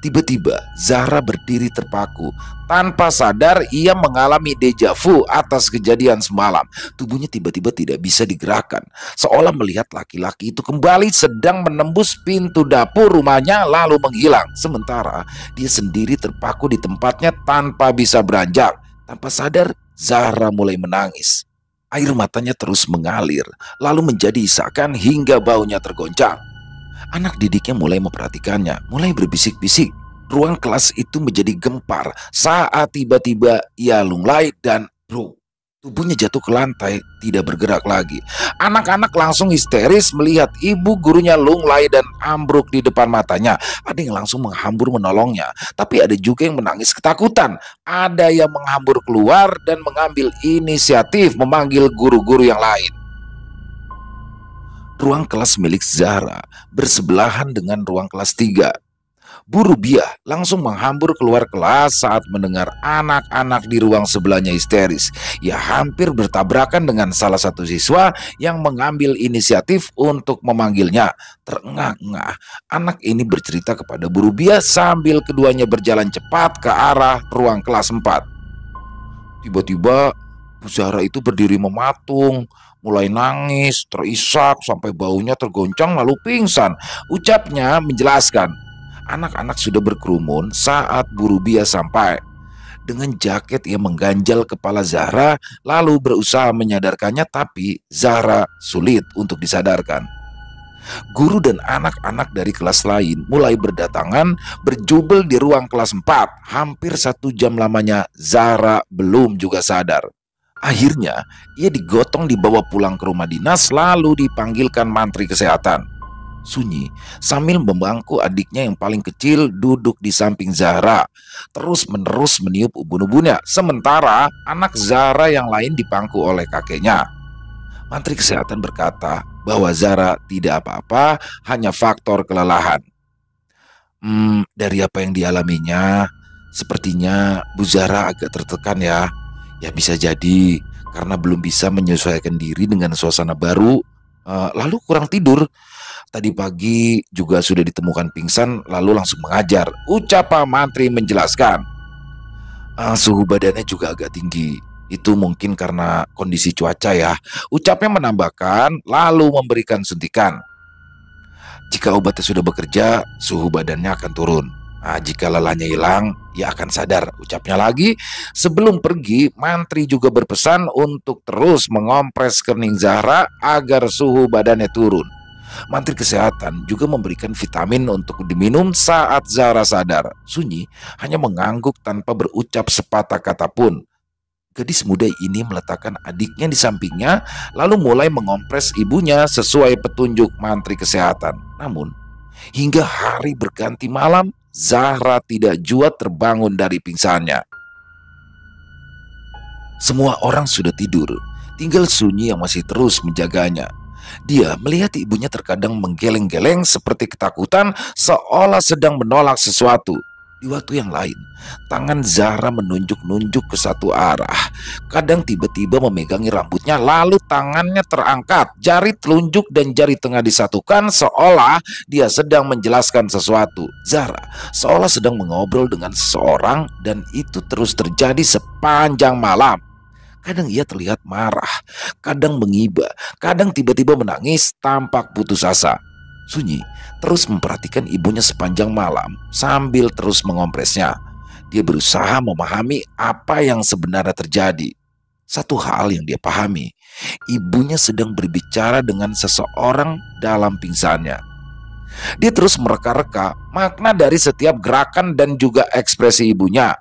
Tiba-tiba Zahra berdiri terpaku. Tanpa sadar ia mengalami deja vu atas kejadian semalam. Tubuhnya tiba-tiba tidak bisa digerakkan, seolah melihat laki-laki itu kembali sedang menembus pintu dapur rumahnya lalu menghilang. Sementara dia sendiri terpaku di tempatnya tanpa bisa beranjak. Tanpa sadar Zahra mulai menangis. Air matanya terus mengalir, lalu menjadi isakan hingga baunya tergoncang. Anak didiknya mulai memperhatikannya, mulai berbisik-bisik. Ruang kelas itu menjadi gempar saat tiba-tiba ia lunglai dan tubuhnya jatuh ke lantai, tidak bergerak lagi. Anak-anak langsung histeris melihat ibu gurunya lunglai dan ambruk di depan matanya. Ada yang langsung menghambur menolongnya, tapi ada juga yang menangis ketakutan. Ada yang menghambur keluar dan mengambil inisiatif memanggil guru-guru yang lain. Ruang kelas milik Zahra bersebelahan dengan ruang kelas 3. Bu Rubiah langsung menghambur keluar kelas saat mendengar anak-anak di ruang sebelahnya histeris. Ia hampir bertabrakan dengan salah satu siswa yang mengambil inisiatif untuk memanggilnya. Terengah-engah, anak ini bercerita kepada Bu Rubiah sambil keduanya berjalan cepat ke arah ruang kelas 4. Tiba-tiba Bu Zahra itu berdiri mematung, mulai nangis, terisak sampai baunya tergoncang lalu pingsan. Ucapnya menjelaskan, anak-anak sudah berkerumun saat Bu Rubiah sampai. Dengan jaket ia mengganjal kepala Zahra lalu berusaha menyadarkannya, tapi Zahra sulit untuk disadarkan. Guru dan anak-anak dari kelas lain mulai berdatangan berjubel di ruang kelas 4. Hampir 1 jam lamanya Zahra belum juga sadar. Akhirnya ia digotong dibawa pulang ke rumah dinas lalu dipanggilkan mantri kesehatan. Sunyi sambil membangku adiknya yang paling kecil duduk di samping Zahra, terus-menerus meniup ubun-ubunnya, sementara anak Zahra yang lain dipangku oleh kakeknya. Mantri kesehatan berkata bahwa Zahra tidak apa-apa, hanya faktor kelelahan. Dari apa yang dialaminya, sepertinya Bu Zahra agak tertekan ya. Ya bisa jadi karena belum bisa menyesuaikan diri dengan suasana baru, lalu kurang tidur. Tadi pagi juga sudah ditemukan pingsan lalu langsung mengajar. Ucap Pak Mantri menjelaskan. Suhu badannya juga agak tinggi. Itu mungkin karena kondisi cuaca ya. Ucapnya menambahkan lalu memberikan suntikan. Jika obatnya sudah bekerja, suhu badannya akan turun. Jika lelahnya hilang, ia akan sadar. Ucapnya lagi. Sebelum pergi, Mantri juga berpesan untuk terus mengompres kening Zahra agar suhu badannya turun. Mantri kesehatan juga memberikan vitamin untuk diminum saat Zahra sadar. Sunyi hanya mengangguk tanpa berucap sepatah kata pun. Gadis muda ini meletakkan adiknya di sampingnya, lalu mulai mengompres ibunya sesuai petunjuk mantri kesehatan. Namun, hingga hari berganti malam, Zahra tidak jua terbangun dari pingsannya. Semua orang sudah tidur, tinggal Sunyi yang masih terus menjaganya. Dia melihat ibunya terkadang menggeleng-geleng seperti ketakutan, seolah sedang menolak sesuatu. Di waktu yang lain, tangan Zahra menunjuk-nunjuk ke satu arah. Kadang tiba-tiba memegangi rambutnya, lalu tangannya terangkat. Jari telunjuk dan jari tengah disatukan seolah dia sedang menjelaskan sesuatu. Zahra seolah sedang mengobrol dengan seseorang, dan itu terus terjadi sepanjang malam. Kadang ia terlihat marah, kadang mengiba, kadang tiba-tiba menangis tampak putus asa. Sunyi terus memperhatikan ibunya sepanjang malam sambil terus mengompresnya. Dia berusaha memahami apa yang sebenarnya terjadi. Satu hal yang dia pahami, ibunya sedang berbicara dengan seseorang dalam pingsannya. Dia terus mereka-reka makna dari setiap gerakan dan juga ekspresi ibunya.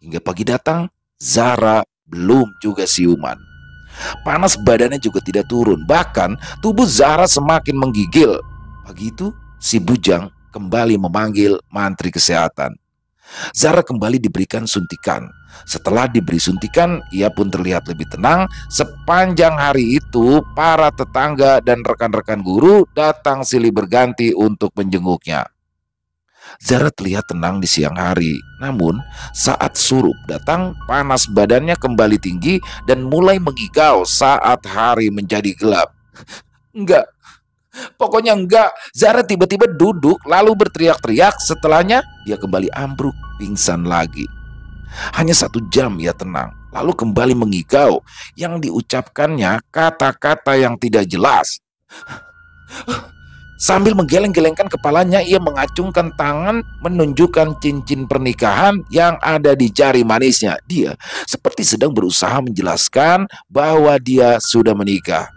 Hingga pagi datang, Zahra belum juga siuman. Panas badannya juga tidak turun, bahkan tubuh Zahra semakin menggigil. Pagi itu, si bujang kembali memanggil mantri kesehatan. Zahra kembali diberikan suntikan. Setelah diberi suntikan, ia pun terlihat lebih tenang. Sepanjang hari itu, para tetangga dan rekan-rekan guru datang silih berganti untuk menjenguknya. Zahra terlihat tenang di siang hari, namun saat surup datang, panas badannya kembali tinggi dan mulai mengigau saat hari menjadi gelap. Enggak, pokoknya enggak. Zahra tiba-tiba duduk lalu berteriak-teriak. Setelahnya dia kembali ambruk pingsan lagi. Hanya 1 jam ia tenang, lalu kembali mengigau. Yang diucapkannya kata-kata yang tidak jelas. Sambil menggeleng-gelengkan kepalanya, ia mengacungkan tangan menunjukkan cincin pernikahan yang ada di jari manisnya. Dia seperti sedang berusaha menjelaskan bahwa dia sudah menikah.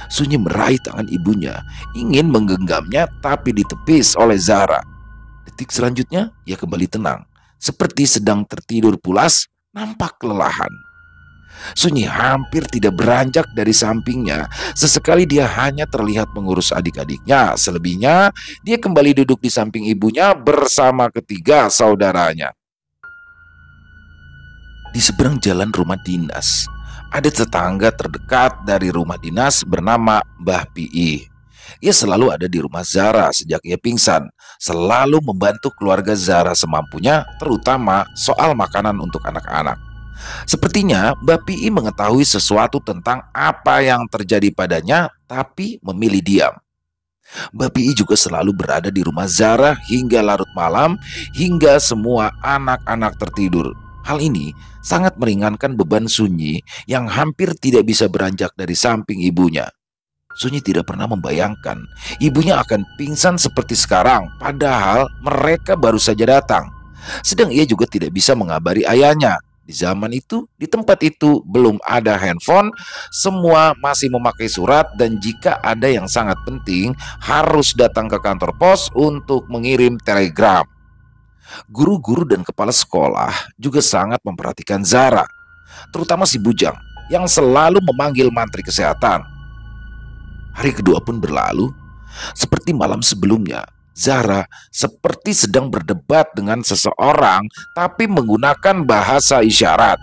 Sunyi meraih tangan ibunya, ingin menggenggamnya, tapi ditepis oleh Zahra. Detik selanjutnya, ia kembali tenang, seperti sedang tertidur pulas, nampak kelelahan. Sunyi hampir tidak beranjak dari sampingnya. Sesekali dia hanya terlihat mengurus adik-adiknya. Selebihnya, dia kembali duduk di samping ibunya bersama ketiga saudaranya. Di seberang jalan rumah dinas, ada tetangga terdekat dari rumah dinas bernama Mbah Pi. Ia selalu ada di rumah Zahra sejak ia pingsan, selalu membantu keluarga Zahra semampunya, terutama soal makanan untuk anak-anak. Sepertinya Mbah Pi mengetahui sesuatu tentang apa yang terjadi padanya, tapi memilih diam. Mbah Pi juga selalu berada di rumah Zahra hingga larut malam, hingga semua anak-anak tertidur. Hal ini sangat meringankan beban Sunyi yang hampir tidak bisa beranjak dari samping ibunya. Sunyi tidak pernah membayangkan ibunya akan pingsan seperti sekarang, padahal mereka baru saja datang. Sedang ia juga tidak bisa mengabari ayahnya. Di zaman itu, di tempat itu belum ada handphone, semua masih memakai surat, dan jika ada yang sangat penting harus datang ke kantor pos untuk mengirim telegram. Guru-guru dan kepala sekolah juga sangat memperhatikan Zahra, terutama si bujang yang selalu memanggil mantri kesehatan. Hari kedua pun berlalu, seperti malam sebelumnya. Zahra seperti sedang berdebat dengan seseorang, tapi menggunakan bahasa isyarat.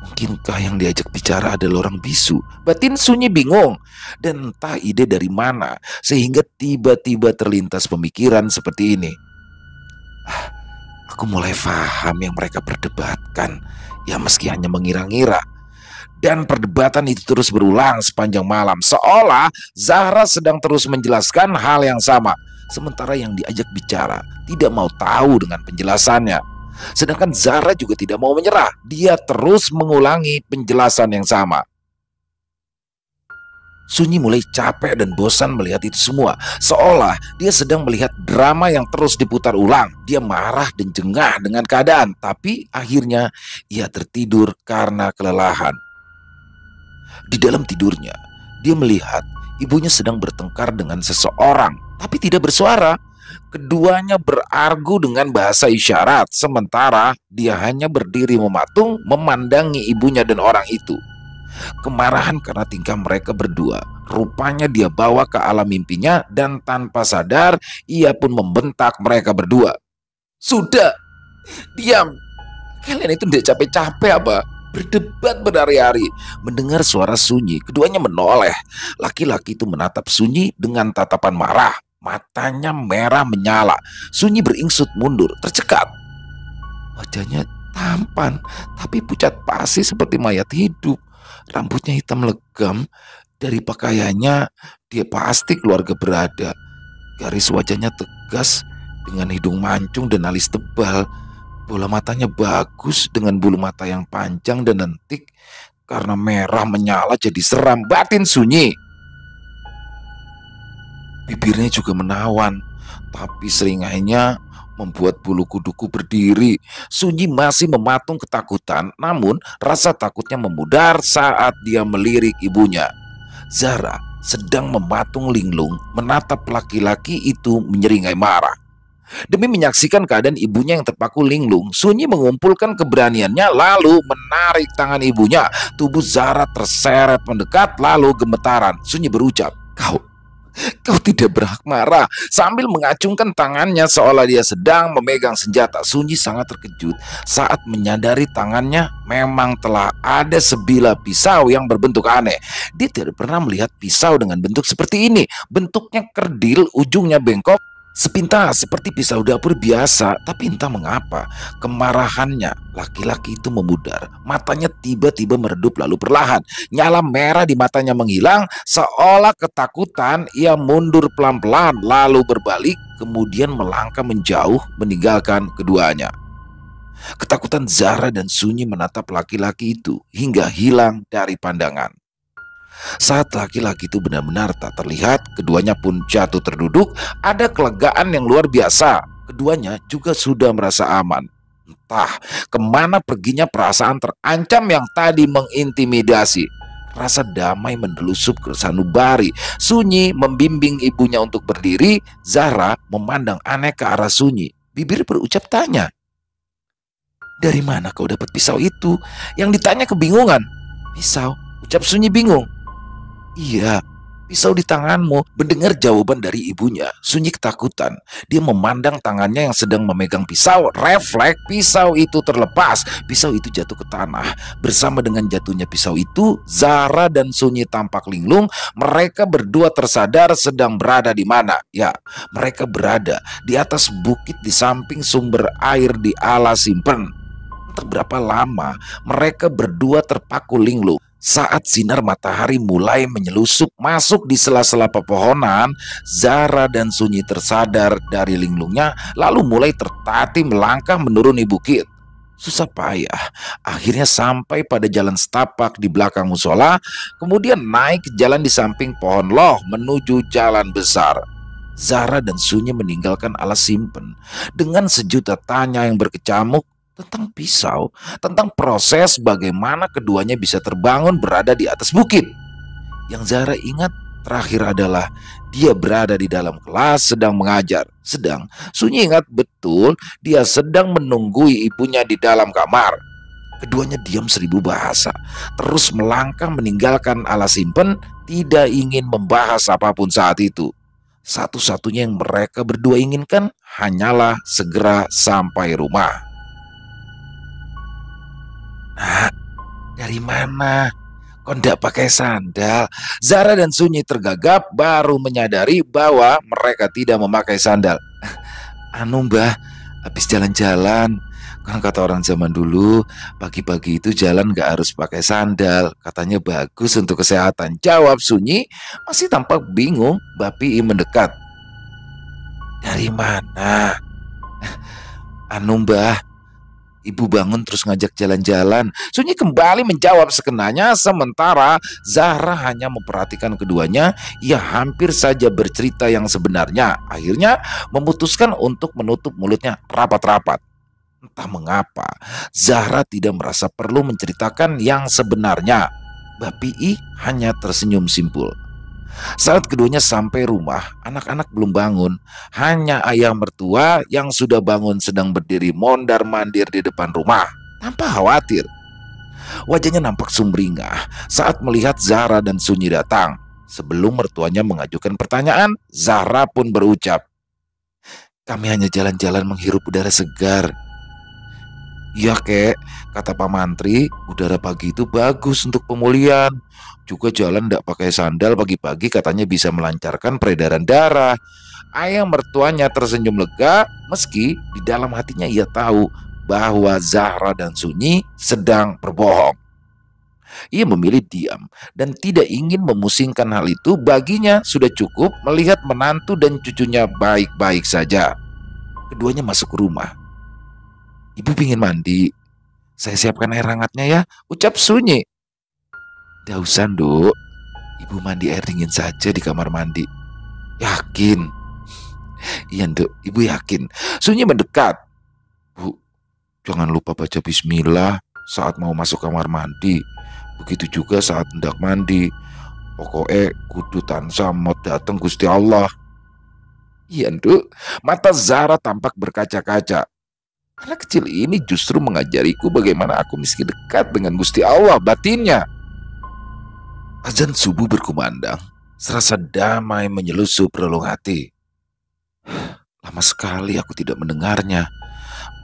Mungkinkah yang diajak bicara adalah orang bisu? Batin Sunyi bingung, dan entah ide dari mana sehingga tiba-tiba terlintas pemikiran seperti ini. Aku mulai paham yang mereka perdebatkan, ya meski hanya mengira-ngira. Dan perdebatan itu terus berulang sepanjang malam, seolah Zahra sedang terus menjelaskan hal yang sama, sementara yang diajak bicara tidak mau tahu dengan penjelasannya. Sedangkan Zahra juga tidak mau menyerah, dia terus mengulangi penjelasan yang sama. Sunyi mulai capek dan bosan melihat itu semua, seolah dia sedang melihat drama yang terus diputar ulang. Dia marah dan jengah dengan keadaan, tapi akhirnya ia tertidur karena kelelahan. Di dalam tidurnya, dia melihat ibunya sedang bertengkar dengan seseorang, tapi tidak bersuara. Keduanya berargu dengan bahasa isyarat, sementara dia hanya berdiri mematung memandangi ibunya dan orang itu. Kemarahan karena tingkah mereka berdua, rupanya dia bawa ke alam mimpinya dan tanpa sadar ia pun membentak mereka berdua. "Sudah, diam! Kalian itu tidak capek-capek apa? Berdebat berhari-hari." Mendengar suara Sunyi, keduanya menoleh. Laki-laki itu menatap Sunyi dengan tatapan marah. Matanya merah menyala. Sunyi beringsut mundur, tercekat. Wajahnya tampan, tapi pucat pasi seperti mayat hidup. Rambutnya hitam legam. Dari pakaiannya, dia pasti keluarga berada. Garis wajahnya tegas, dengan hidung mancung dan alis tebal. Bola matanya bagus dengan bulu mata yang panjang dan lentik. Karena merah menyala jadi seram batin Sunyi. Bibirnya juga menawan, tapi seringainya membuat bulu kuduku berdiri. Sunyi masih mematung ketakutan, namun rasa takutnya memudar saat dia melirik ibunya. Zara sedang mematung linglung menatap laki-laki itu menyeringai marah. Demi menyaksikan keadaan ibunya yang terpaku linglung, Sunyi mengumpulkan keberaniannya lalu menarik tangan ibunya. Tubuh Zara terseret mendekat lalu gemetaran. Sunyi berucap, Kau tidak berhak marah." Sambil mengacungkan tangannya seolah dia sedang memegang senjata. Sunyi sangat terkejut saat menyadari tangannya memang telah ada sebilah pisau yang berbentuk aneh. Dia tidak pernah melihat pisau dengan bentuk seperti ini. Bentuknya kerdil, ujungnya bengkok, sepintas seperti pisau dapur biasa. Tapi entah mengapa kemarahannya laki-laki itu memudar. Matanya tiba-tiba meredup lalu perlahan. Nyala merah di matanya menghilang. Seolah ketakutan, ia mundur pelan-pelan lalu berbalik, kemudian melangkah menjauh meninggalkan keduanya. Ketakutan Zara dan Sunyi menatap laki-laki itu hingga hilang dari pandangan. Saat laki-laki itu benar-benar tak terlihat, keduanya pun jatuh terduduk. Ada kelegaan yang luar biasa. Keduanya juga sudah merasa aman. Entah kemana perginya perasaan terancam yang tadi mengintimidasi. Rasa damai mendelusup ke sanubari. Sunyi membimbing ibunya untuk berdiri. Zara memandang aneh ke arah Sunyi. Bibir berucap tanya, "Dari mana kau dapat pisau itu?" Yang ditanya kebingungan. "Pisau?" ucap Sunyi bingung. "Iya, pisau di tanganmu." Mendengar jawaban dari ibunya, Sunyi ketakutan. Dia memandang tangannya yang sedang memegang pisau. Refleks pisau itu terlepas. Pisau itu jatuh ke tanah. Bersama dengan jatuhnya pisau itu, Zara dan Sunyi tampak linglung. Mereka berdua tersadar sedang berada di mana. Ya, mereka berada di atas bukit di samping sumber air di alas simpen. Entah berapa lama mereka berdua terpaku linglung. Saat sinar matahari mulai menyelusup masuk di sela-sela pepohonan, Zara dan Sunyi tersadar dari linglungnya lalu mulai tertatih melangkah menuruni bukit. Susah payah, akhirnya sampai pada jalan setapak di belakang musola, kemudian naik ke jalan di samping pohon loh menuju jalan besar. Zara dan Sunyi meninggalkan alas simpen dengan sejuta tanya yang berkecamuk tentang pisau, tentang proses bagaimana keduanya bisa terbangun berada di atas bukit. Yang Zara ingat terakhir adalah dia berada di dalam kelas sedang mengajar. Sedang Sunyi ingat betul dia sedang menunggui ibunya di dalam kamar. Keduanya diam seribu bahasa, terus melangkah meninggalkan alas simpen, tidak ingin membahas apapun saat itu. Satu-satunya yang mereka berdua inginkan hanyalah segera sampai rumah. "Nak, dari mana? Kok ndak pakai sandal?" Zara dan Sunyi tergagap baru menyadari bahwa mereka tidak memakai sandal. "Anu mbah, habis jalan-jalan. Kan kata orang zaman dulu, pagi-pagi itu jalan gak harus pakai sandal. Katanya bagus untuk kesehatan," jawab Sunyi masih tampak bingung. Mbak Pi mendekat. "Dari mana?" "Anu mbah, Ibu bangun terus ngajak jalan-jalan." Sunyi kembali menjawab sekenanya, sementara Zahra hanya memperhatikan keduanya. Ia hampir saja bercerita yang sebenarnya. Akhirnya memutuskan untuk menutup mulutnya rapat-rapat. Entah mengapa, Zahra tidak merasa perlu menceritakan yang sebenarnya. Mbak Pi hanya tersenyum simpul. Saat keduanya sampai rumah, anak-anak belum bangun. Hanya ayah mertua yang sudah bangun sedang berdiri mondar-mandir di depan rumah tanpa khawatir. Wajahnya nampak sumringah saat melihat Zahra dan Sunyi datang. Sebelum mertuanya mengajukan pertanyaan, Zahra pun berucap, "Kami hanya jalan-jalan menghirup udara segar." "Iya kek," kata Pak Mantri, "udara pagi itu bagus untuk pemulihan. Juga jalan tidak pakai sandal pagi-pagi katanya bisa melancarkan peredaran darah." Ayah mertuanya tersenyum lega meski di dalam hatinya ia tahu bahwa Zahra dan Sunyi sedang berbohong. Ia memilih diam dan tidak ingin memusingkan hal itu. Baginya sudah cukup melihat menantu dan cucunya baik-baik saja. Keduanya masuk ke rumah. "Ibu pingin mandi. Saya siapkan air hangatnya ya," ucap Sunyi. "Tidak usah, Nduk. Ibu mandi air dingin saja di kamar mandi." "Yakin?" "Iya, Nduk. Ibu yakin." Sunyi mendekat. "Bu, jangan lupa baca bismillah saat mau masuk kamar mandi. Begitu juga saat hendak mandi. Pokoknya kudu tansah mod dateng Gusti Allah." "Iya, Nduk." Mata Zara tampak berkaca-kaca. Anak kecil ini justru mengajariku bagaimana aku mesti dekat dengan Gusti Allah, batinnya. Azan subuh berkumandang, serasa damai menyelusup relung hati. Lama sekali aku tidak mendengarnya.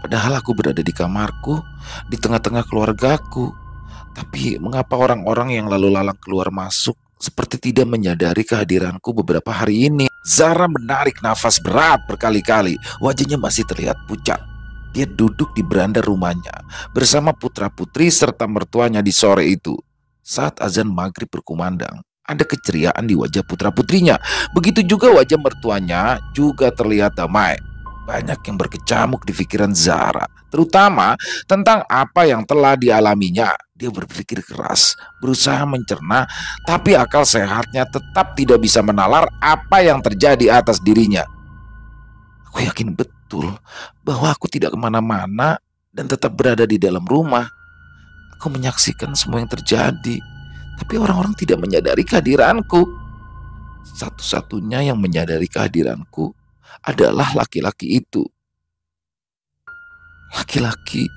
Padahal aku berada di kamarku, di tengah-tengah keluargaku. Tapi mengapa orang-orang yang lalu lalang keluar masuk seperti tidak menyadari kehadiranku beberapa hari ini? Zara menarik nafas berat berkali-kali. Wajahnya masih terlihat pucat. Dia duduk di beranda rumahnya bersama putra-putri serta mertuanya di sore itu. Saat azan maghrib berkumandang, ada keceriaan di wajah putra-putrinya. Begitu juga wajah mertuanya juga terlihat damai. Banyak yang berkecamuk di pikiran Zara, terutama tentang apa yang telah dialaminya. Dia berpikir keras, berusaha mencerna, tapi akal sehatnya tetap tidak bisa menalar apa yang terjadi atas dirinya. Aku yakin betul bahwa aku tidak kemana-mana dan tetap berada di dalam rumah. Aku menyaksikan semua yang terjadi, tapi orang-orang tidak menyadari kehadiranku. Satu-satunya yang menyadari kehadiranku adalah laki-laki itu. Laki-laki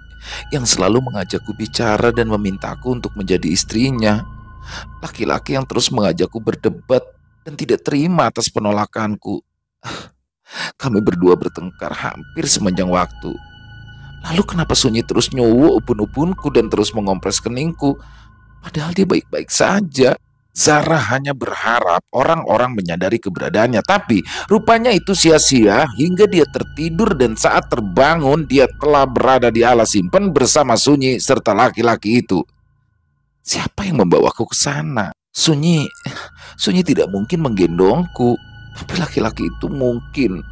yang selalu mengajakku bicara dan memintaku untuk menjadi istrinya. Laki-laki yang terus mengajakku berdebat dan tidak terima atas penolakanku. Kami berdua bertengkar hampir sepanjang waktu. Lalu kenapa Sunyi terus nyuwuk ubun-ubunku dan terus mengompres keningku? Padahal dia baik-baik saja. Zara hanya berharap orang-orang menyadari keberadaannya, tapi rupanya itu sia-sia hingga dia tertidur dan saat terbangun dia telah berada di alas simpen bersama Sunyi serta laki-laki itu. Siapa yang membawaku ke sana? Sunyi tidak mungkin menggendongku, tapi laki-laki itu mungkin.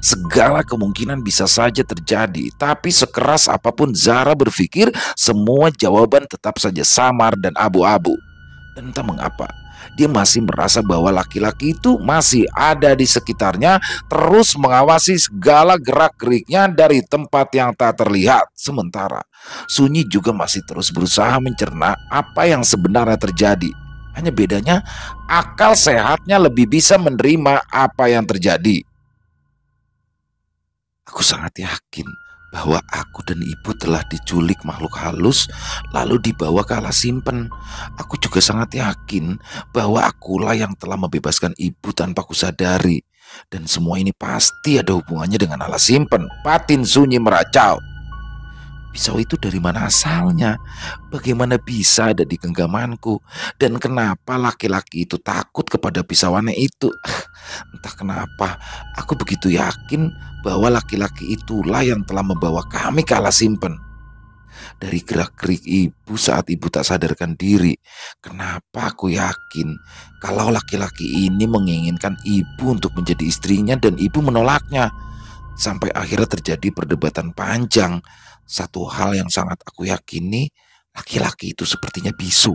Segala kemungkinan bisa saja terjadi, tapi sekeras apapun Zara berpikir, semua jawaban tetap saja samar dan abu-abu. Dan entah mengapa, dia masih merasa bahwa laki-laki itu masih ada di sekitarnya, terus mengawasi segala gerak-geriknya dari tempat yang tak terlihat. Sementara Sunyi juga masih terus berusaha mencerna apa yang sebenarnya terjadi. Hanya bedanya, akal sehatnya lebih bisa menerima apa yang terjadi. Aku sangat yakin bahwa aku dan ibu telah diculik makhluk halus lalu dibawa ke alas simpen. Aku juga sangat yakin bahwa akulah yang telah membebaskan ibu tanpa kusadari. Dan semua ini pasti ada hubungannya dengan alas simpen. Batin Sunyi meracau. Pisau itu dari mana asalnya? Bagaimana bisa ada di genggamanku? Dan kenapa laki-laki itu takut kepada pisauannya itu? Entah kenapa, aku begitu yakin bahwa laki-laki itulah yang telah membawa kami ke alas simpen. Dari gerak-gerik ibu saat ibu tak sadarkan diri, kenapa aku yakin kalau laki-laki ini menginginkan ibu untuk menjadi istrinya dan ibu menolaknya. Sampai akhirnya terjadi perdebatan panjang. Satu hal yang sangat aku yakini, laki-laki itu sepertinya bisu.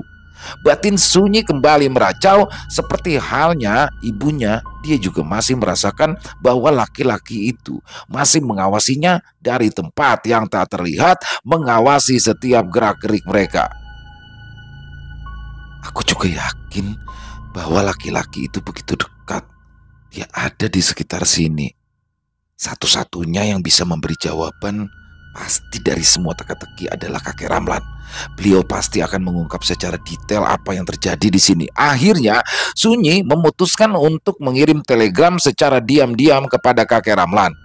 Batin Sunyi kembali meracau. Seperti halnya ibunya, dia juga masih merasakan bahwa laki-laki itu masih mengawasinya dari tempat yang tak terlihat, mengawasi setiap gerak-gerik mereka. Aku juga yakin bahwa laki-laki itu begitu dekat. Dia ada di sekitar sini. Satu-satunya yang bisa memberi jawaban pasti dari semua teka-teki adalah kakek Ramlan. Beliau pasti akan mengungkap secara detail apa yang terjadi di sini. Akhirnya, Sunyi memutuskan untuk mengirim telegram secara diam-diam kepada kakek Ramlan.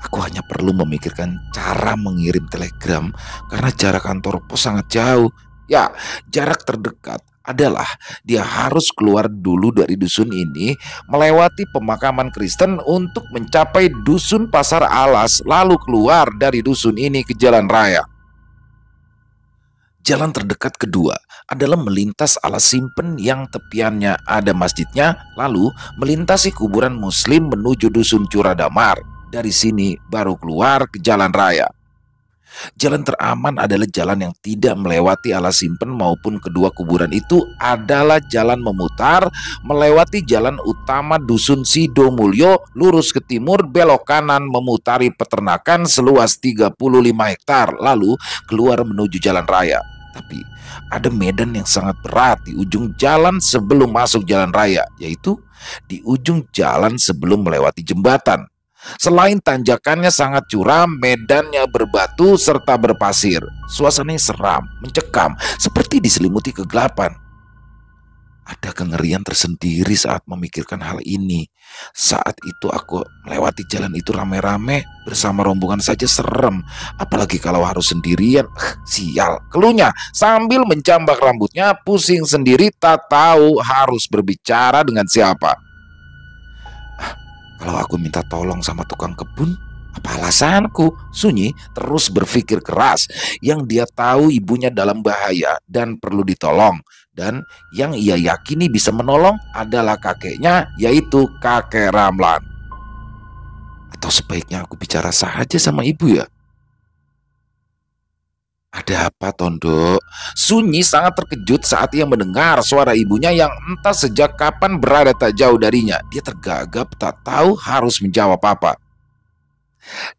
Aku hanya perlu memikirkan cara mengirim telegram karena jarak kantor pos sangat jauh. Ya, jarak terdekat adalah dia harus keluar dulu dari dusun ini, melewati pemakaman Kristen untuk mencapai dusun Pasar Alas, lalu keluar dari dusun ini ke jalan raya. Jalan terdekat kedua adalah melintas Alas Simpen yang tepiannya ada masjidnya, lalu melintasi kuburan Muslim menuju dusun Curadamar. Dari sini baru keluar ke jalan raya. Jalan teraman adalah jalan yang tidak melewati Alas Simpen maupun kedua kuburan itu adalah jalan memutar melewati jalan utama dusun Sidomulyo, lurus ke timur, belok kanan memutari peternakan seluas 35 hektar, lalu keluar menuju jalan raya. Tapi ada medan yang sangat berat di ujung jalan sebelum masuk jalan raya, yaitu di ujung jalan sebelum melewati jembatan. Selain tanjakannya sangat curam, medannya berbatu serta berpasir. Suasananya seram, mencekam, seperti diselimuti kegelapan. Ada kengerian tersendiri saat memikirkan hal ini. Saat itu aku melewati jalan itu rame-rame, bersama rombongan saja serem. Apalagi kalau harus sendirian, sial. Keluhnya sambil mencambak rambutnya, pusing sendiri, tak tahu harus berbicara dengan siapa. Kalau aku minta tolong sama tukang kebun, apa alasanku? Sunyi terus berpikir keras. Yang dia tahu ibunya dalam bahaya dan perlu ditolong. Dan yang ia yakini bisa menolong adalah kakeknya, yaitu kakek Ramlan. Atau sebaiknya aku bicara saja sama ibu ya? Ada apa, Tondo? Sunyi sangat terkejut saat ia mendengar suara ibunya yang entah sejak kapan berada tak jauh darinya. Dia tergagap, tak tahu harus menjawab apa.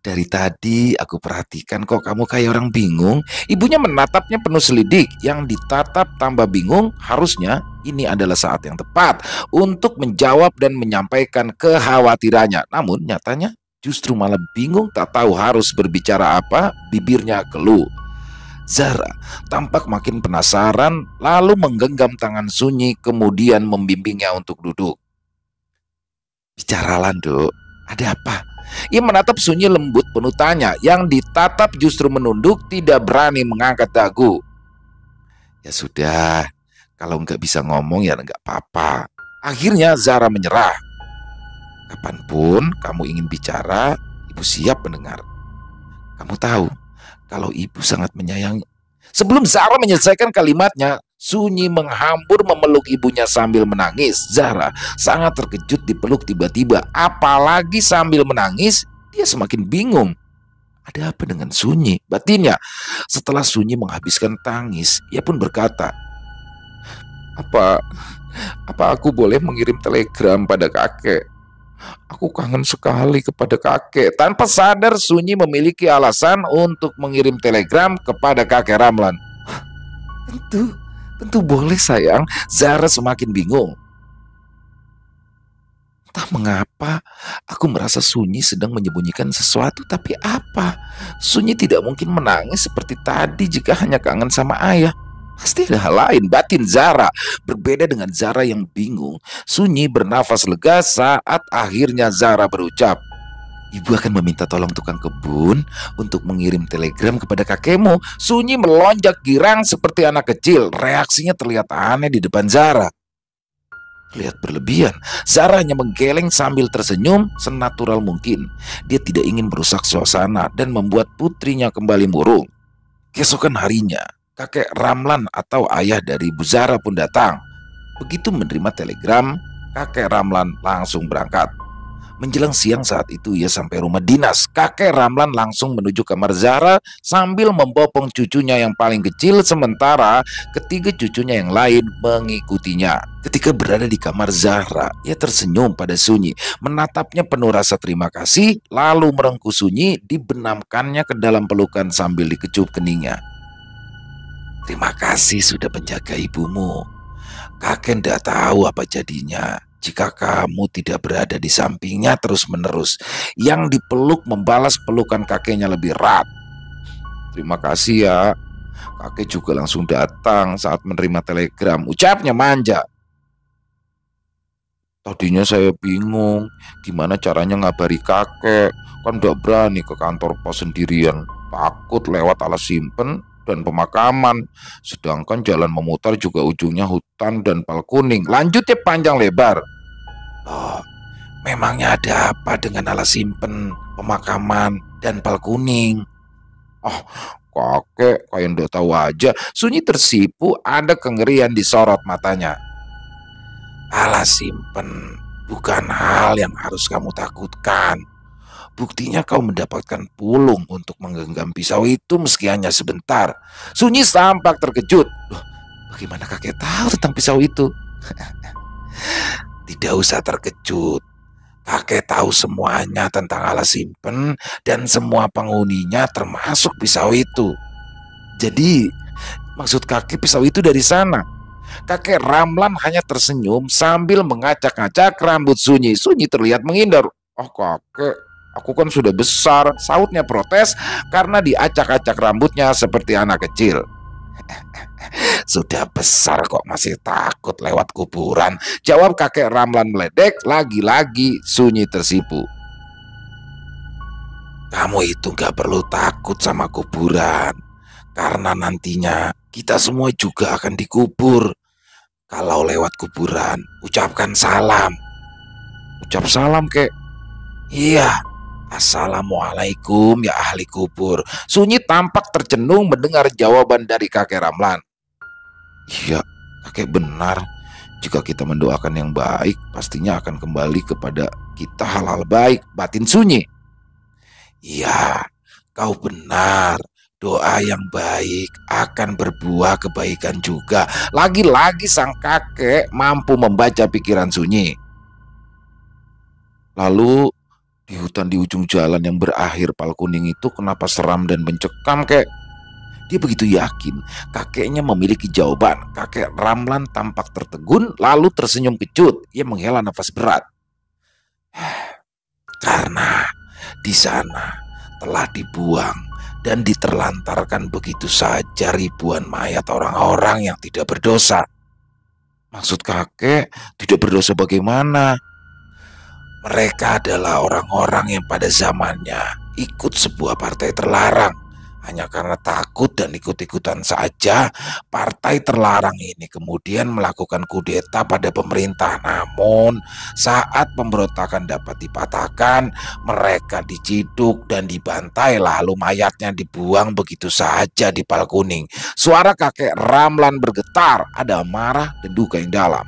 Dari tadi aku perhatikan kok kamu kayak orang bingung. Ibunya menatapnya penuh selidik. Yang ditatap tambah bingung. Harusnya ini adalah saat yang tepat untuk menjawab dan menyampaikan kekhawatirannya. Namun nyatanya justru malah bingung, tak tahu harus berbicara apa. Bibirnya keluh. Zara tampak makin penasaran, lalu menggenggam tangan Sunyi kemudian membimbingnya untuk duduk. Bicaralah, Dok. Ada apa? Ia menatap Sunyi lembut penuh tanya, yang ditatap justru menunduk, tidak berani mengangkat dagu. Ya sudah, kalau nggak bisa ngomong ya nggak apa-apa. Akhirnya Zara menyerah. Kapanpun kamu ingin bicara, ibu siap mendengar. Kamu tahu, kalau ibu sangat menyayangi. Sebelum Zara menyelesaikan kalimatnya, Sunyi menghambur memeluk ibunya sambil menangis. Zara sangat terkejut dipeluk tiba-tiba. Apalagi sambil menangis, dia semakin bingung. Ada apa dengan Sunyi? Batinnya. Setelah Sunyi menghabiskan tangis, ia pun berkata, Apa aku boleh mengirim telegram pada kakek? Aku kangen sekali kepada kakek. Tanpa sadar Sunyi memiliki alasan untuk mengirim telegram kepada kakek Ramlan. Tentu boleh sayang. Zara semakin bingung. Entah mengapa aku merasa Sunyi sedang menyembunyikan sesuatu. Tapi apa? Sunyi tidak mungkin menangis seperti tadi jika hanya kangen sama ayah. Pasti ada hal lain. Batin Zara berbeda dengan Zara yang bingung. Sunyi bernafas lega saat akhirnya Zara berucap, ibu akan meminta tolong tukang kebun untuk mengirim telegram kepada kakekmu. Sunyi melonjak girang seperti anak kecil. Reaksinya terlihat aneh di depan Zara. Terlihat berlebihan. Zara hanya menggeleng sambil tersenyum senatural mungkin. Dia tidak ingin merusak suasana dan membuat putrinya kembali murung. Keesokan harinya, kakek Ramlan atau ayah dari Bu Zara pun datang. Begitu menerima telegram, kakek Ramlan langsung berangkat. Menjelang siang saat itu ia sampai rumah dinas. Kakek Ramlan langsung menuju kamar Zara sambil membopong cucunya yang paling kecil, sementara ketiga cucunya yang lain mengikutinya. Ketika berada di kamar Zara, ia tersenyum pada Sunyi, menatapnya penuh rasa terima kasih, lalu merengkuh Sunyi, dibenamkannya ke dalam pelukan sambil dikecup keningnya. Terima kasih sudah menjaga ibumu. Kakek tidak tahu apa jadinya jika kamu tidak berada di sampingnya terus-menerus. Yang dipeluk membalas pelukan kakeknya lebih erat. Terima kasih ya. Kakek juga langsung datang saat menerima telegram. Ucapnya manja. Tadinya saya bingung gimana caranya ngabari kakek. Kan gak berani ke kantor pos sendirian. Takut lewat alas simpen dan pemakaman. Sedangkan jalan memutar juga ujungnya hutan dan pal kuning. Lanjutnya panjang lebar. Oh, memangnya ada apa dengan alas simpen, pemakaman, dan pal kuning? Oh, kakek kayak ndak tahu aja. Sunyi tersipu, ada kengerian di sorot matanya. Alas simpen bukan hal yang harus kamu takutkan. Buktinya kau mendapatkan pulung untuk menggenggam pisau itu meski hanya sebentar. Sunyi tampak terkejut. Loh, bagaimana kakek tahu tentang pisau itu? Tidak usah terkejut. Kakek tahu semuanya tentang alas simpen dan semua penghuninya termasuk pisau itu. Jadi, maksud kakek pisau itu dari sana. Kakek Ramlan hanya tersenyum sambil mengacak-acak rambut Sunyi. Sunyi terlihat menghindar. Oh kakek, aku kan sudah besar, sautnya protes karena diacak-acak rambutnya seperti anak kecil. Sudah besar kok masih takut lewat kuburan, jawab kakek Ramlan meledek. Lagi-lagi Sunyi tersipu. Kamu itu gak perlu takut sama kuburan, karena nantinya kita semua juga akan dikubur. Kalau lewat kuburan, ucapkan salam. Ucap salam, kek? Iya. Assalamualaikum ya ahli kubur. Sunyi tampak tercenung mendengar jawaban dari kakek Ramlan. Iya, kakek benar. Jika kita mendoakan yang baik, pastinya akan kembali kepada kita hal-hal baik, batin Sunyi. Iya, kau benar. Doa yang baik akan berbuah kebaikan juga. Lagi-lagi sang kakek mampu membaca pikiran Sunyi. Lalu di hutan di ujung jalan yang berakhir pal kuning itu kenapa seram dan mencekam, kek? Dia begitu yakin kakeknya memiliki jawaban. Kakek Ramlan tampak tertegun lalu tersenyum kecut. Ia menghela nafas berat. Karena di sana telah dibuang dan diterlantarkan begitu saja ribuan mayat orang-orang yang tidak berdosa. Maksud kakek tidak berdosa bagaimana? Mereka adalah orang-orang yang pada zamannya ikut sebuah partai terlarang. Hanya karena takut dan ikut-ikutan saja, partai terlarang ini kemudian melakukan kudeta pada pemerintah. Namun, saat pemberontakan dapat dipatahkan, mereka diciduk dan dibantai, lalu mayatnya dibuang begitu saja di pal kuning. Suara kakek Ramlan bergetar, ada amarah dan duka yang dalam.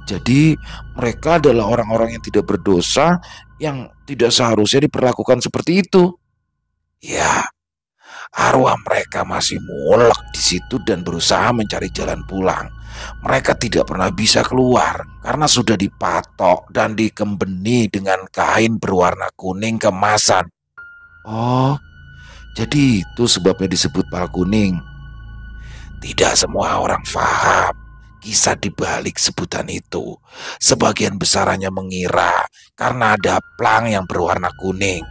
Jadi, mereka adalah orang-orang yang tidak berdosa, yang tidak seharusnya diperlakukan seperti itu. Ya, arwah mereka masih mulek di situ dan berusaha mencari jalan pulang. Mereka tidak pernah bisa keluar karena sudah dipatok dan dikembeni dengan kain berwarna kuning kemasan. Oh, jadi itu sebabnya disebut pal kuning. Tidak semua orang paham kisah di balik sebutan itu. Sebagian besar hanya mengira karena ada plang yang berwarna kuning.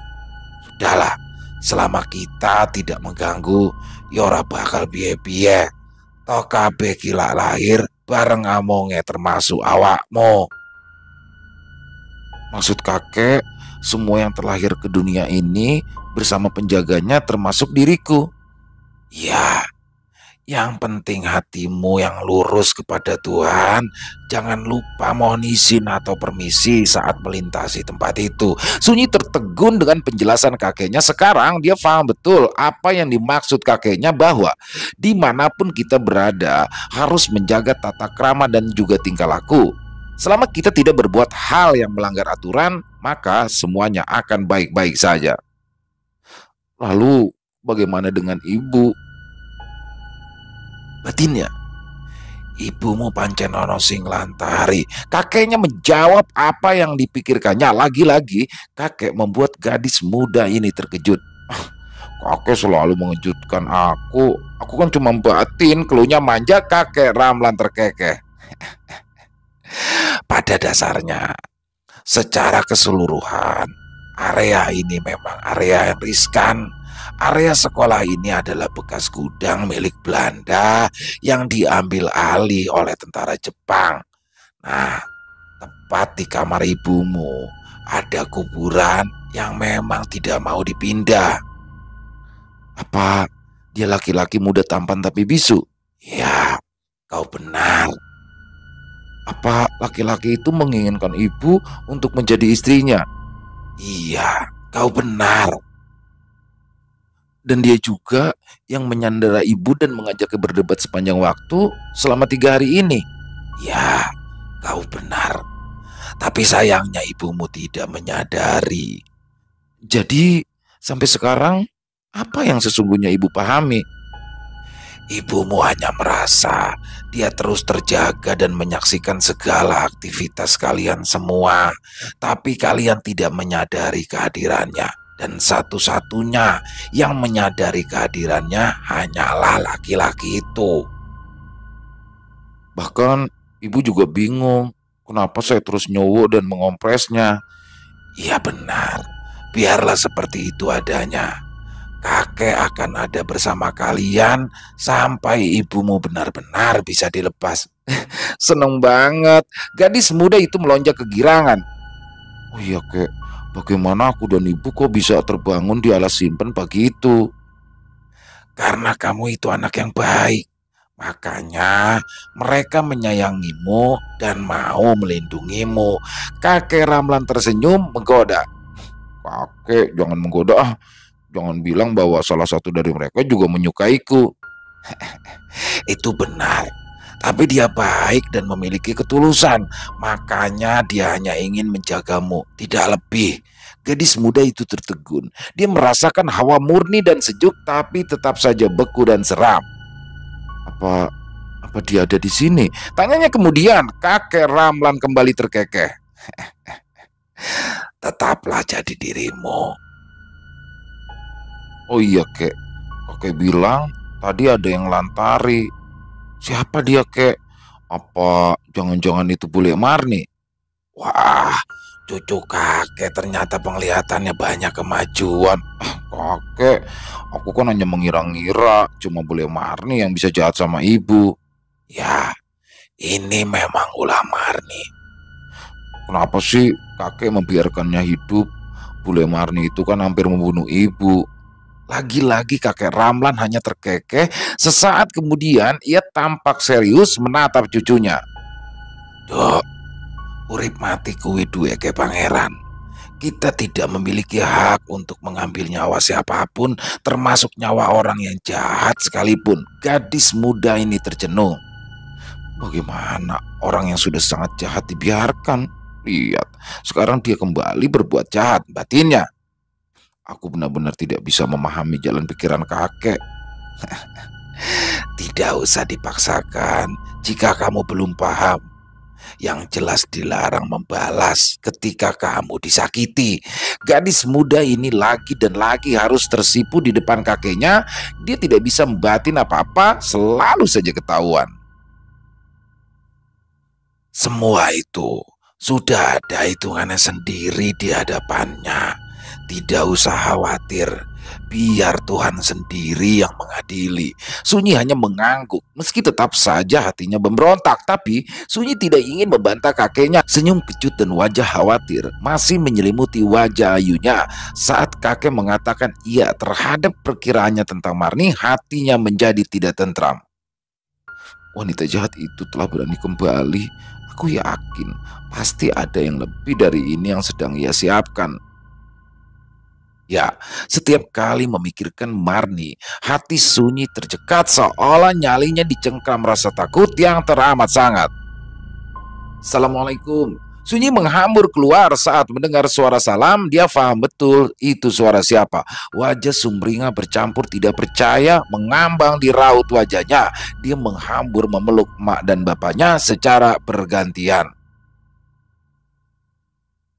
Sudahlah, selama kita tidak mengganggu, yora bakal biye-biye. Toh kabeh gila lahir bareng amonge termasuk awakmu. Maksud kakek, semua yang terlahir ke dunia ini bersama penjaganya termasuk diriku. Ya, yang penting hatimu yang lurus kepada Tuhan. Jangan lupa mohon izin atau permisi saat melintasi tempat itu. Sunyi tertegun dengan penjelasan kakeknya. Sekarang dia paham betul apa yang dimaksud kakeknya, bahwa dimanapun kita berada harus menjaga tata krama dan juga tingkah laku. Selama kita tidak berbuat hal yang melanggar aturan, maka semuanya akan baik-baik saja. Lalu bagaimana dengan ibu? Batinnya, ibumu pancen ono sing lantari. Kakeknya menjawab apa yang dipikirkannya. Lagi-lagi kakek membuat gadis muda ini terkejut. Kakek selalu mengejutkan aku. Aku kan cuma batin, keluhnya manja kakek Ramlan terkekeh. Pada dasarnya, secara keseluruhan, area ini memang area yang riskan. Area sekolah ini adalah bekas gudang milik Belanda yang diambil alih oleh tentara Jepang. Nah, tepat di kamar ibumu ada kuburan yang memang tidak mau dipindah. Apa dia laki-laki muda tampan tapi bisu? Ya, kau benar. Apa laki-laki itu menginginkan ibu untuk menjadi istrinya? Iya, kau benar. Dan dia juga yang menyandera ibu dan mengajaknya berdebat sepanjang waktu selama 3 hari ini. Ya, kau benar. Tapi sayangnya ibumu tidak menyadari. Jadi, sampai sekarang, apa yang sesungguhnya ibu pahami? Ibumu hanya merasa dia terus terjaga dan menyaksikan segala aktivitas kalian semua. Tapi kalian tidak menyadari kehadirannya. Dan satu-satunya yang menyadari kehadirannya hanyalah laki-laki itu. Bahkan ibu juga bingung kenapa saya terus nyowok dan mengompresnya. Iya benar, biarlah seperti itu adanya. Kakek akan ada bersama kalian sampai ibumu benar-benar bisa dilepas. Seneng banget, gadis muda itu melonjak kegirangan. Oh iya kek, bagaimana aku dan ibu kok bisa terbangun di alas simpen pagi itu? Karena kamu itu anak yang baik. Makanya mereka menyayangimu dan mau melindungimu. Kakek Ramlan tersenyum menggoda. Kakek jangan menggoda ah. Jangan bilang bahwa salah satu dari mereka juga menyukaiku. Itu benar. Tapi dia baik dan memiliki ketulusan. Makanya dia hanya ingin menjagamu, tidak lebih. Gadis muda itu tertegun. Dia merasakan hawa murni dan sejuk tapi tetap saja beku dan seram. Apa dia ada di sini? Tanyanya kemudian. Kakek Ramlan kembali terkekeh. Tetaplah jadi dirimu. Oh iya kek, kakek bilang tadi ada yang lantari. Siapa dia kek? Apa jangan-jangan itu bule Marni? Wah, cucu kakek ternyata penglihatannya banyak kemajuan. Kakek, aku kan hanya mengira-ngira cuma bule Marni yang bisa jahat sama ibu. Ya, ini memang ulah Marni. Kenapa sih kakek membiarkannya hidup? Bule Marni itu kan hampir membunuh ibu. Lagi-lagi kakek Ramlan hanya terkekeh. Sesaat kemudian ia tampak serius menatap cucunya. Dok, urip mati kuwi duweke pangeran. Kita tidak memiliki hak untuk mengambil nyawa siapapun, termasuk nyawa orang yang jahat sekalipun. Gadis muda ini tercenung. Bagaimana orang yang sudah sangat jahat dibiarkan? Lihat, sekarang dia kembali berbuat jahat, batinnya. Aku benar-benar tidak bisa memahami jalan pikiran kakek. Tidak usah dipaksakan jika kamu belum paham. Yang jelas dilarang membalas ketika kamu disakiti. Gadis muda ini lagi dan lagi harus tersipu di depan kakeknya. Dia tidak bisa membatin apa-apa, selalu saja ketahuan. Semua itu sudah ada hitungannya sendiri di hadapannya. Tidak usah khawatir, biar Tuhan sendiri yang mengadili. Sunyi hanya mengangguk, meski tetap saja hatinya memberontak. Tapi Sunyi tidak ingin membantah kakeknya. Senyum kecut dan wajah khawatir masih menyelimuti wajah ayunya. Saat kakek mengatakan iya terhadap perkiraannya tentang Marni, hatinya menjadi tidak tentram. Wanita jahat itu telah berani kembali. Aku yakin pasti ada yang lebih dari ini yang sedang ia siapkan. Ya, setiap kali memikirkan Marni, hati Sunyi tercekat seolah nyalinya dicengkram rasa takut yang teramat sangat. Assalamualaikum. Sunyi menghambur keluar saat mendengar suara salam. Dia paham betul itu suara siapa. Wajah sumringah bercampur tidak percaya mengambang di raut wajahnya. Dia menghambur memeluk mak dan bapaknya secara bergantian.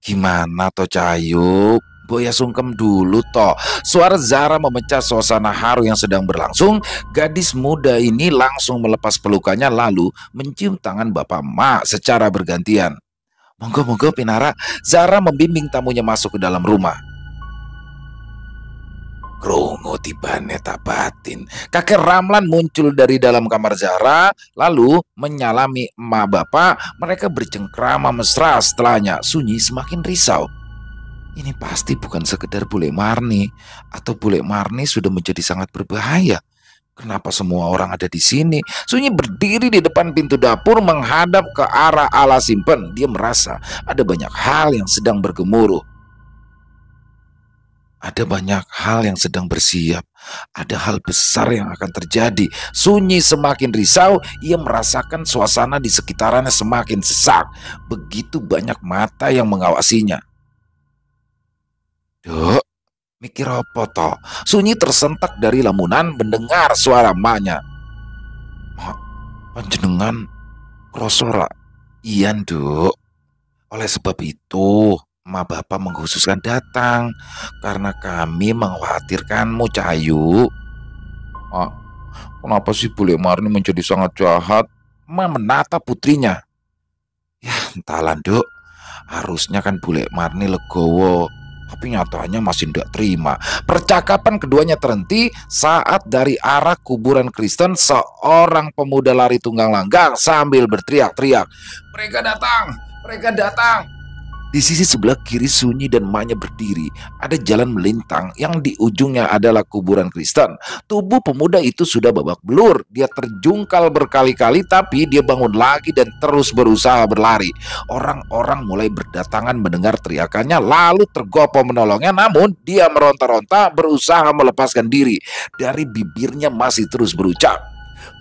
Gimana toh Cahyuk? Boya sungkem dulu toh. Suara Zara memecah suasana haru yang sedang berlangsung. Gadis muda ini langsung melepas pelukannya lalu mencium tangan bapak mak secara bergantian. Monggo-monggo Pinara. Zara membimbing tamunya masuk ke dalam rumah. Krungu tibane tak batin. Kakek Ramlan muncul dari dalam kamar Zara, lalu menyalami emak bapak. Mereka bercengkrama mesra. Setelahnya Sunyi semakin risau. Ini pasti bukan sekedar bule Marni, atau bule Marni sudah menjadi sangat berbahaya. Kenapa semua orang ada di sini? Sunyi berdiri di depan pintu dapur menghadap ke arah ala simpen. Dia merasa ada banyak hal yang sedang bergemuruh. Ada banyak hal yang sedang bersiap. Ada hal besar yang akan terjadi. Sunyi semakin risau. Ia merasakan suasana di sekitarnya semakin sesak. Begitu banyak mata yang mengawasinya. Duk, mikir apa toh? Sunyi tersentak dari lamunan mendengar suara emaknya. Mak, panjenengan krosora. Iya, Duk. Oleh sebab itu, emak bapak mengkhususkan datang karena kami mengkhawatirkanmu, Cahayu. Ah, kenapa sih bule Marni menjadi sangat jahat? Emak menatap putrinya. Ya, entahlah, Duk. Harusnya kan bule Marni legowo. Tapi nyatanya masih tidak terima. Percakapan keduanya terhenti saat dari arah kuburan Kristen seorang pemuda lari tunggang langgang sambil berteriak-teriak. Mereka datang! Mereka datang! Di sisi sebelah kiri Sunyi dan emaknya berdiri. Ada jalan melintang yang di ujungnya adalah kuburan Kristen. Tubuh pemuda itu sudah babak belur. Dia terjungkal berkali-kali tapi dia bangun lagi dan terus berusaha berlari. Orang-orang mulai berdatangan mendengar teriakannya lalu tergopoh menolongnya. Namun dia meronta-ronta berusaha melepaskan diri. Dari bibirnya masih terus berucap,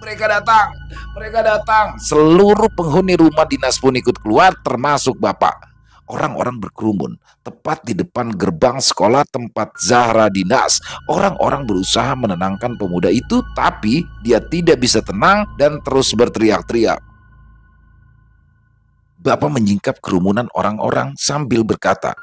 mereka datang, mereka datang. Seluruh penghuni rumah dinas pun ikut keluar termasuk bapak. Orang-orang berkerumun tepat di depan gerbang sekolah tempat Zahra dinas. Orang-orang berusaha menenangkan pemuda itu, tapi dia tidak bisa tenang dan terus berteriak-teriak. Bapak menyingkap kerumunan orang-orang sambil berkata,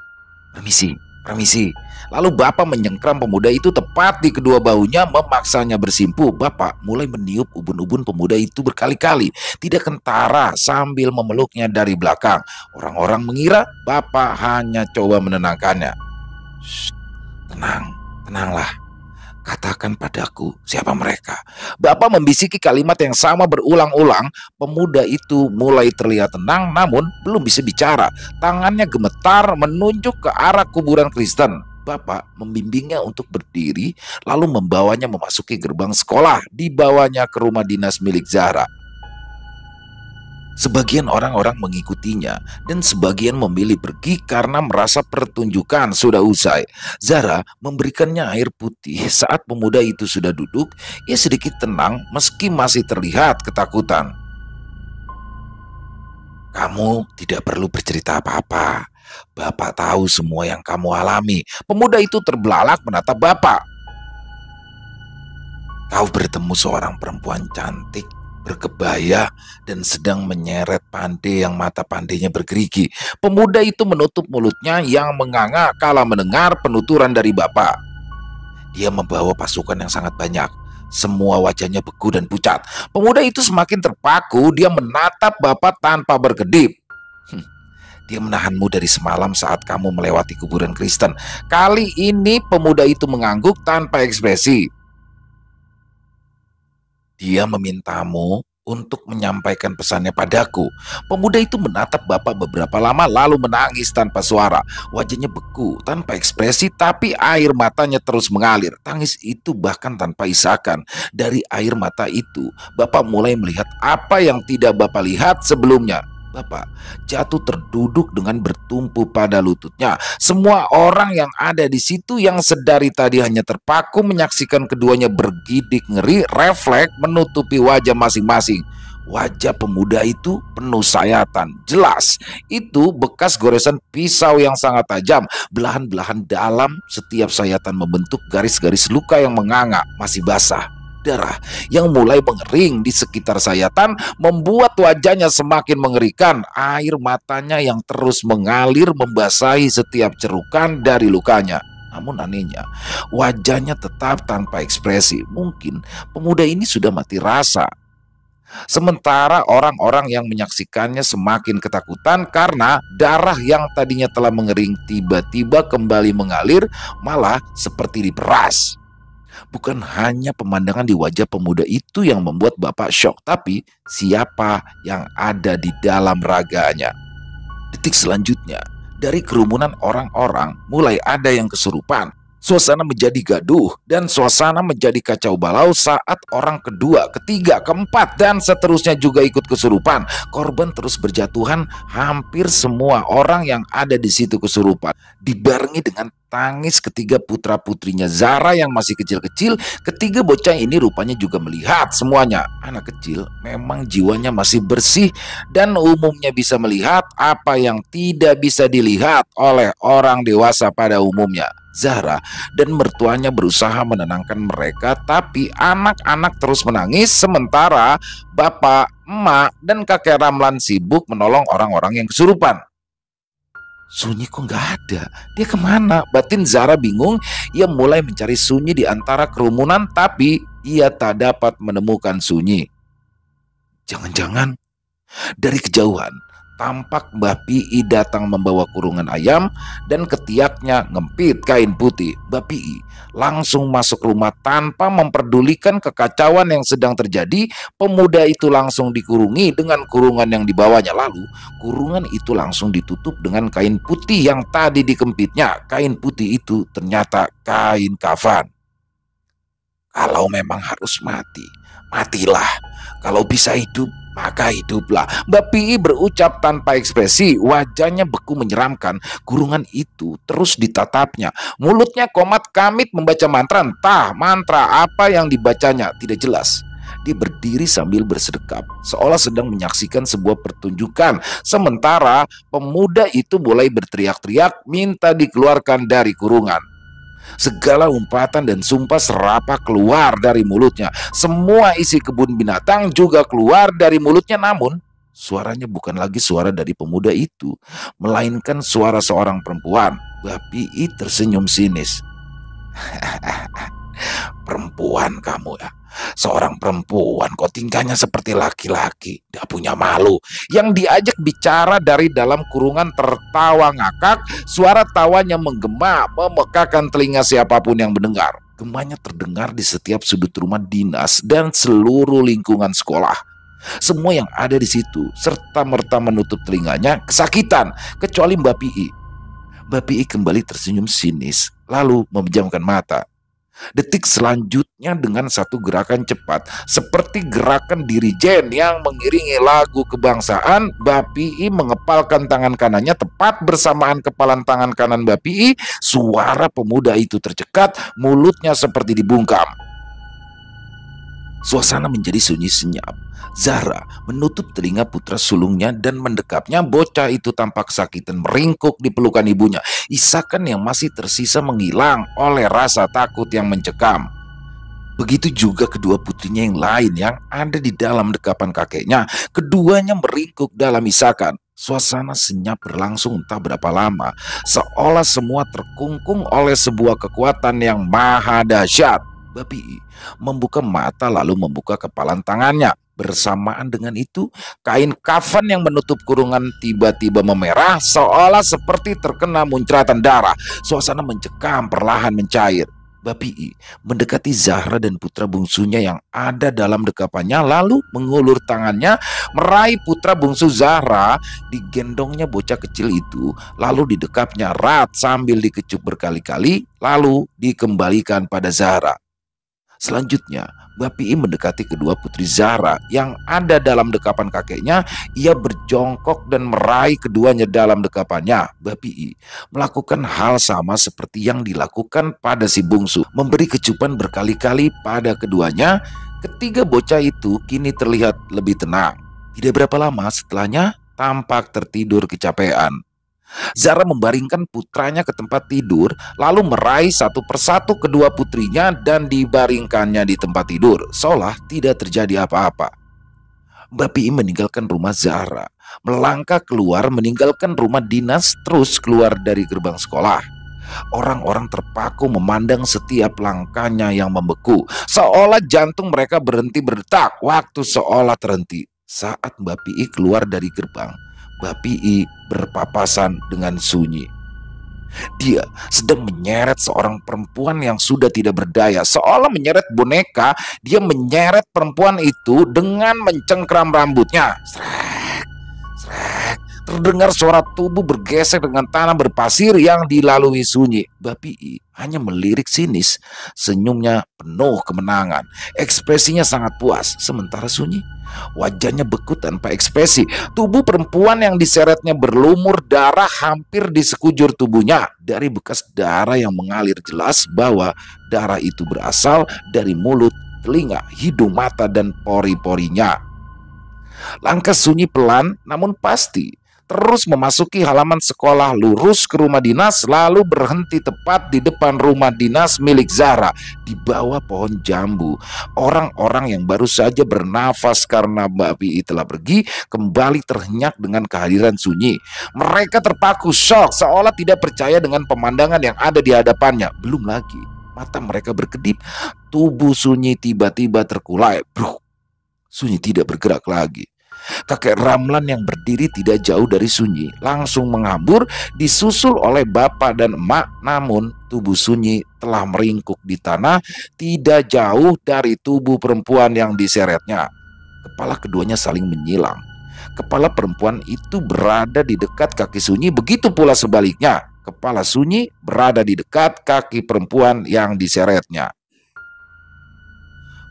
permisi, permisi. Lalu bapak menyengkram pemuda itu tepat di kedua bahunya memaksanya bersimpu. Bapak mulai meniup ubun-ubun pemuda itu berkali-kali. Tidak kentara sambil memeluknya dari belakang. Orang-orang mengira bapak hanya coba menenangkannya. Shh, tenang, tenanglah. Katakan padaku siapa mereka. Bapak membisiki kalimat yang sama berulang-ulang. Pemuda itu mulai terlihat tenang namun belum bisa bicara. Tangannya gemetar menunjuk ke arah kuburan Kristen. Bapak membimbingnya untuk berdiri lalu membawanya memasuki gerbang sekolah. Dibawanya ke rumah dinas milik Zahra. Sebagian orang-orang mengikutinya dan sebagian memilih pergi karena merasa pertunjukan sudah usai. Zahra memberikannya air putih. Saat pemuda itu sudah duduk, ia sedikit tenang meski masih terlihat ketakutan. Kamu tidak perlu bercerita apa-apa. Bapak tahu semua yang kamu alami. Pemuda itu terbelalak menatap bapak. Kau bertemu seorang perempuan cantik berkebaya dan sedang menyeret pandai yang mata pandainya bergerigi. Pemuda itu menutup mulutnya yang menganga kala mendengar penuturan dari bapak. Dia membawa pasukan yang sangat banyak. Semua wajahnya beku dan pucat. Pemuda itu semakin terpaku. Dia menatap bapak tanpa berkedip. Dia menahanmu dari semalam saat kamu melewati kuburan Kristen. Kali ini pemuda itu mengangguk tanpa ekspresi. Dia memintamu untuk menyampaikan pesannya padaku. Pemuda itu menatap bapak beberapa lama lalu menangis tanpa suara. Wajahnya beku, tanpa ekspresi, tapi air matanya terus mengalir. Tangis itu bahkan tanpa isakan. Dari air mata itu, bapak mulai melihat apa yang tidak bapak lihat sebelumnya. Bapak jatuh terduduk dengan bertumpu pada lututnya. Semua orang yang ada di situ yang sedari tadi hanya terpaku menyaksikan keduanya bergidik ngeri, refleks menutupi wajah masing-masing. Wajah pemuda itu penuh sayatan. Jelas, itu bekas goresan pisau yang sangat tajam. Belahan-belahan dalam setiap sayatan membentuk garis-garis luka yang menganga, masih basah. Darah yang mulai mengering di sekitar sayatan membuat wajahnya semakin mengerikan. Air matanya yang terus mengalir membasahi setiap cerukan dari lukanya. Namun anehnya, wajahnya tetap tanpa ekspresi. Mungkin pemuda ini sudah mati rasa. Sementara orang-orang yang menyaksikannya semakin ketakutan karena darah yang tadinya telah mengering tiba-tiba kembali mengalir, malah seperti diperas. Bukan hanya pemandangan di wajah pemuda itu yang membuat Bapak syok, tapi siapa yang ada di dalam raganya. Detik selanjutnya, dari kerumunan orang-orang mulai ada yang kesurupan. Suasana menjadi gaduh dan suasana menjadi kacau balau saat orang kedua, ketiga, keempat, dan seterusnya juga ikut kesurupan. Korban terus berjatuhan, hampir semua orang yang ada di situ kesurupan. Dibarengi dengan tangis ketiga putra-putrinya Zara yang masih kecil-kecil. Ketiga bocah ini rupanya juga melihat semuanya. Anak kecil memang jiwanya masih bersih dan umumnya bisa melihat apa yang tidak bisa dilihat oleh orang dewasa pada umumnya. Zahra dan mertuanya berusaha menenangkan mereka, tapi anak-anak terus menangis sementara bapak, emak, dan kakek Ramlan sibuk menolong orang-orang yang kesurupan. Sunyi kok nggak ada? Dia kemana? Batin Zahra bingung. Ia mulai mencari Sunyi di antara kerumunan, tapi ia tak dapat menemukan Sunyi. Jangan-jangan dari kejauhan tampak Mbah Pi datang membawa kurungan ayam dan ketiaknya ngempit kain putih. Mbah Pi langsung masuk rumah tanpa memperdulikan kekacauan yang sedang terjadi. Pemuda itu langsung dikurungi dengan kurungan yang dibawanya. Lalu kurungan itu langsung ditutup dengan kain putih yang tadi dikempitnya. Kain putih itu ternyata kain kafan. Kalau memang harus mati, matilah. Kalau bisa hidup, maka hiduplah. Mbak Pi berucap tanpa ekspresi, wajahnya beku menyeramkan. Kurungan itu terus ditatapnya. Mulutnya komat kamit membaca mantra. Entah mantra apa yang dibacanya, tidak jelas. Dia berdiri sambil bersedekap, seolah sedang menyaksikan sebuah pertunjukan. Sementara pemuda itu mulai berteriak-teriak minta dikeluarkan dari kurungan. Segala umpatan dan sumpah serapah keluar dari mulutnya. Semua isi kebun binatang juga keluar dari mulutnya. Namun suaranya bukan lagi suara dari pemuda itu, melainkan suara seorang perempuan. Mbah Pi tersenyum sinis. Perempuan kamu ya? Seorang perempuan kok tingkahnya seperti laki-laki, tidak punya malu. Yang diajak bicara dari dalam kurungan tertawa ngakak. Suara tawanya menggema, memekakan telinga siapapun yang mendengar. Gemanya terdengar di setiap sudut rumah dinas dan seluruh lingkungan sekolah. Semua yang ada di situ serta merta menutup telinganya kesakitan, kecuali Mbah Pi. Mbah Pi kembali tersenyum sinis, lalu memejamkan mata. Detik selanjutnya dengan satu gerakan cepat, seperti gerakan dirijen yang mengiringi lagu kebangsaan, Mbah Pi mengepalkan tangan kanannya tepat bersamaan kepalan tangan kanan Mbah Pi. Suara pemuda itu tercekat, mulutnya seperti dibungkam. Suasana menjadi sunyi senyap. Zahra menutup telinga putra sulungnya dan mendekapnya. Bocah itu tampak kesakitan meringkuk di pelukan ibunya. Isakan yang masih tersisa menghilang oleh rasa takut yang mencekam. Begitu juga kedua putrinya yang lain yang ada di dalam dekapan kakeknya. Keduanya meringkuk dalam isakan. Suasana senyap berlangsung entah berapa lama, seolah semua terkungkung oleh sebuah kekuatan yang maha dahsyat. Mbah Pi membuka mata lalu membuka kepalan tangannya. Bersamaan dengan itu, kain kafan yang menutup kurungan tiba-tiba memerah, seolah seperti terkena muncratan darah. Suasana mencekam, perlahan mencair. Mbah Pi mendekati Zahra dan putra bungsunya yang ada dalam dekapannya, lalu mengulur tangannya meraih putra bungsu Zahra. Digendongnya bocah kecil itu, lalu didekapnya erat sambil dikecup berkali-kali, lalu dikembalikan pada Zahra. Selanjutnya, Mbah Pi mendekati kedua putri Zahra yang ada dalam dekapan kakeknya. Ia berjongkok dan meraih keduanya dalam dekapannya. Mbah Pi melakukan hal sama seperti yang dilakukan pada si bungsu, memberi kecupan berkali-kali pada keduanya. Ketiga bocah itu kini terlihat lebih tenang. Tidak berapa lama setelahnya tampak tertidur kecapean. Zara membaringkan putranya ke tempat tidur, lalu meraih satu persatu kedua putrinya dan dibaringkannya di tempat tidur, seolah tidak terjadi apa-apa. Mbak Pi meninggalkan rumah Zahra, melangkah keluar meninggalkan rumah dinas terus keluar dari gerbang sekolah. Orang-orang terpaku memandang setiap langkahnya yang membeku, seolah jantung mereka berhenti berdetak waktu seolah terhenti. Saat Mbak Pi keluar dari gerbang, Mbak Pi berpapasan dengan Sunyi. Dia sedang menyeret seorang perempuan yang sudah tidak berdaya. Seolah menyeret boneka, dia menyeret perempuan itu dengan mencengkram rambutnya. Srek, srek. Terdengar suara tubuh bergesek dengan tanah berpasir yang dilalui Sunyi. Mbak Pi hanya melirik sinis. Senyumnya penuh kemenangan. Ekspresinya sangat puas. Sementara Sunyi, wajahnya beku tanpa ekspresi. Tubuh perempuan yang diseretnya berlumur darah hampir di sekujur tubuhnya. Dari bekas darah yang mengalir jelas bahwa darah itu berasal dari mulut, telinga, hidung, mata, dan pori-porinya. Langkah Sunyi pelan namun pasti terus memasuki halaman sekolah, lurus ke rumah dinas, lalu berhenti tepat di depan rumah dinas milik Zahra. Di bawah pohon jambu, orang-orang yang baru saja bernafas karena Mbak Pi telah pergi kembali terhenyak dengan kehadiran Sunyi. Mereka terpaku shock, seolah tidak percaya dengan pemandangan yang ada di hadapannya. Belum lagi mata mereka berkedip, tubuh Sunyi tiba-tiba terkulai. Sunyi tidak bergerak lagi. Kakek Ramlan yang berdiri tidak jauh dari Sunyi langsung menghambur, disusul oleh bapak dan emak. Namun tubuh Sunyi telah meringkuk di tanah tidak jauh dari tubuh perempuan yang diseretnya. Kepala keduanya saling menyilang. Kepala perempuan itu berada di dekat kaki Sunyi, begitu pula sebaliknya. Kepala Sunyi berada di dekat kaki perempuan yang diseretnya.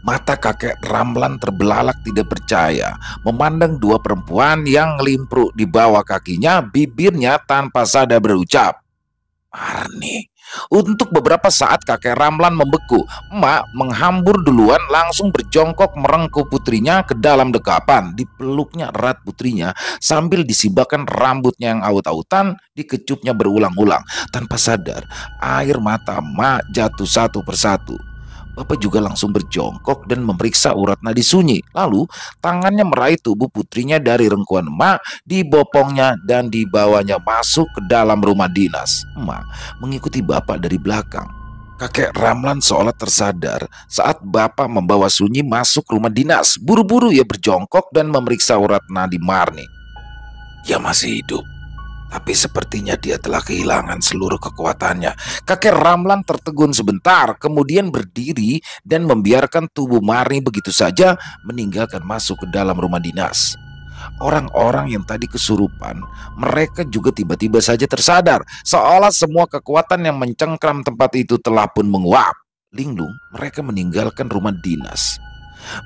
Mata kakek Ramlan terbelalak tidak percaya memandang dua perempuan yang ngelimpruk di bawah kakinya. Bibirnya tanpa sadar berucap, "Marni." Untuk beberapa saat kakek Ramlan membeku. Emak menghambur duluan, langsung berjongkok merengkuh putrinya ke dalam dekapan. Dipeluknya erat putrinya sambil disibakan rambutnya yang aut-autan, dikecupnya berulang-ulang. Tanpa sadar, air mata emak jatuh satu persatu. Bapak juga langsung berjongkok dan memeriksa urat nadi Sunyi. Lalu tangannya meraih tubuh putrinya dari rengkuan emak, dibopongnya dan dibawanya masuk ke dalam rumah dinas. Emak mengikuti bapak dari belakang. Kakek Ramlan seolah tersadar saat bapak membawa Sunyi masuk rumah dinas. Buru-buru ia berjongkok dan memeriksa urat nadi Marni. Dia masih hidup, tapi sepertinya dia telah kehilangan seluruh kekuatannya. Kakek Ramlan tertegun sebentar, kemudian berdiri dan membiarkan tubuh Marni begitu saja meninggalkan masuk ke dalam rumah dinas. Orang-orang yang tadi kesurupan, mereka juga tiba-tiba saja tersadar, seolah semua kekuatan yang mencengkram tempat itu telah pun menguap. Linglung, mereka meninggalkan rumah dinas.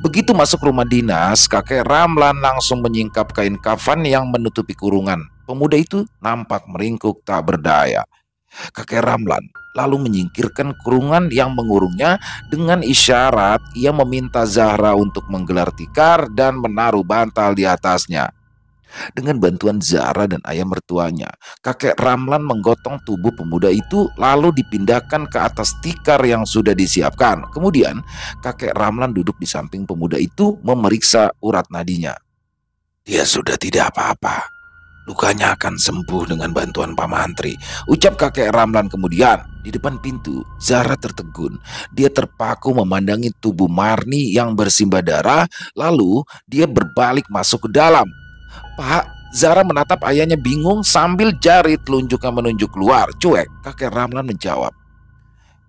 Begitu masuk rumah dinas, kakek Ramlan langsung menyingkap kain kafan yang menutupi kurungan. Pemuda itu nampak meringkuk tak berdaya. Kakek Ramlan lalu menyingkirkan kurungan yang mengurungnya. Dengan isyarat ia meminta Zahra untuk menggelar tikar dan menaruh bantal di atasnya. Dengan bantuan Zahra dan ayah mertuanya, kakek Ramlan menggotong tubuh pemuda itu lalu dipindahkan ke atas tikar yang sudah disiapkan. Kemudian kakek Ramlan duduk di samping pemuda itu memeriksa urat nadinya. Dia sudah tidak apa-apa. Lukanya akan sembuh dengan bantuan Pak Mantri, ucap kakek Ramlan kemudian. Di depan pintu, Zahra tertegun. Dia terpaku memandangi tubuh Marni yang bersimbah darah. Lalu dia berbalik masuk ke dalam. Pak, Zahra menatap ayahnya bingung sambil jari telunjuknya menunjuk keluar. Cuek, kakek Ramlan menjawab.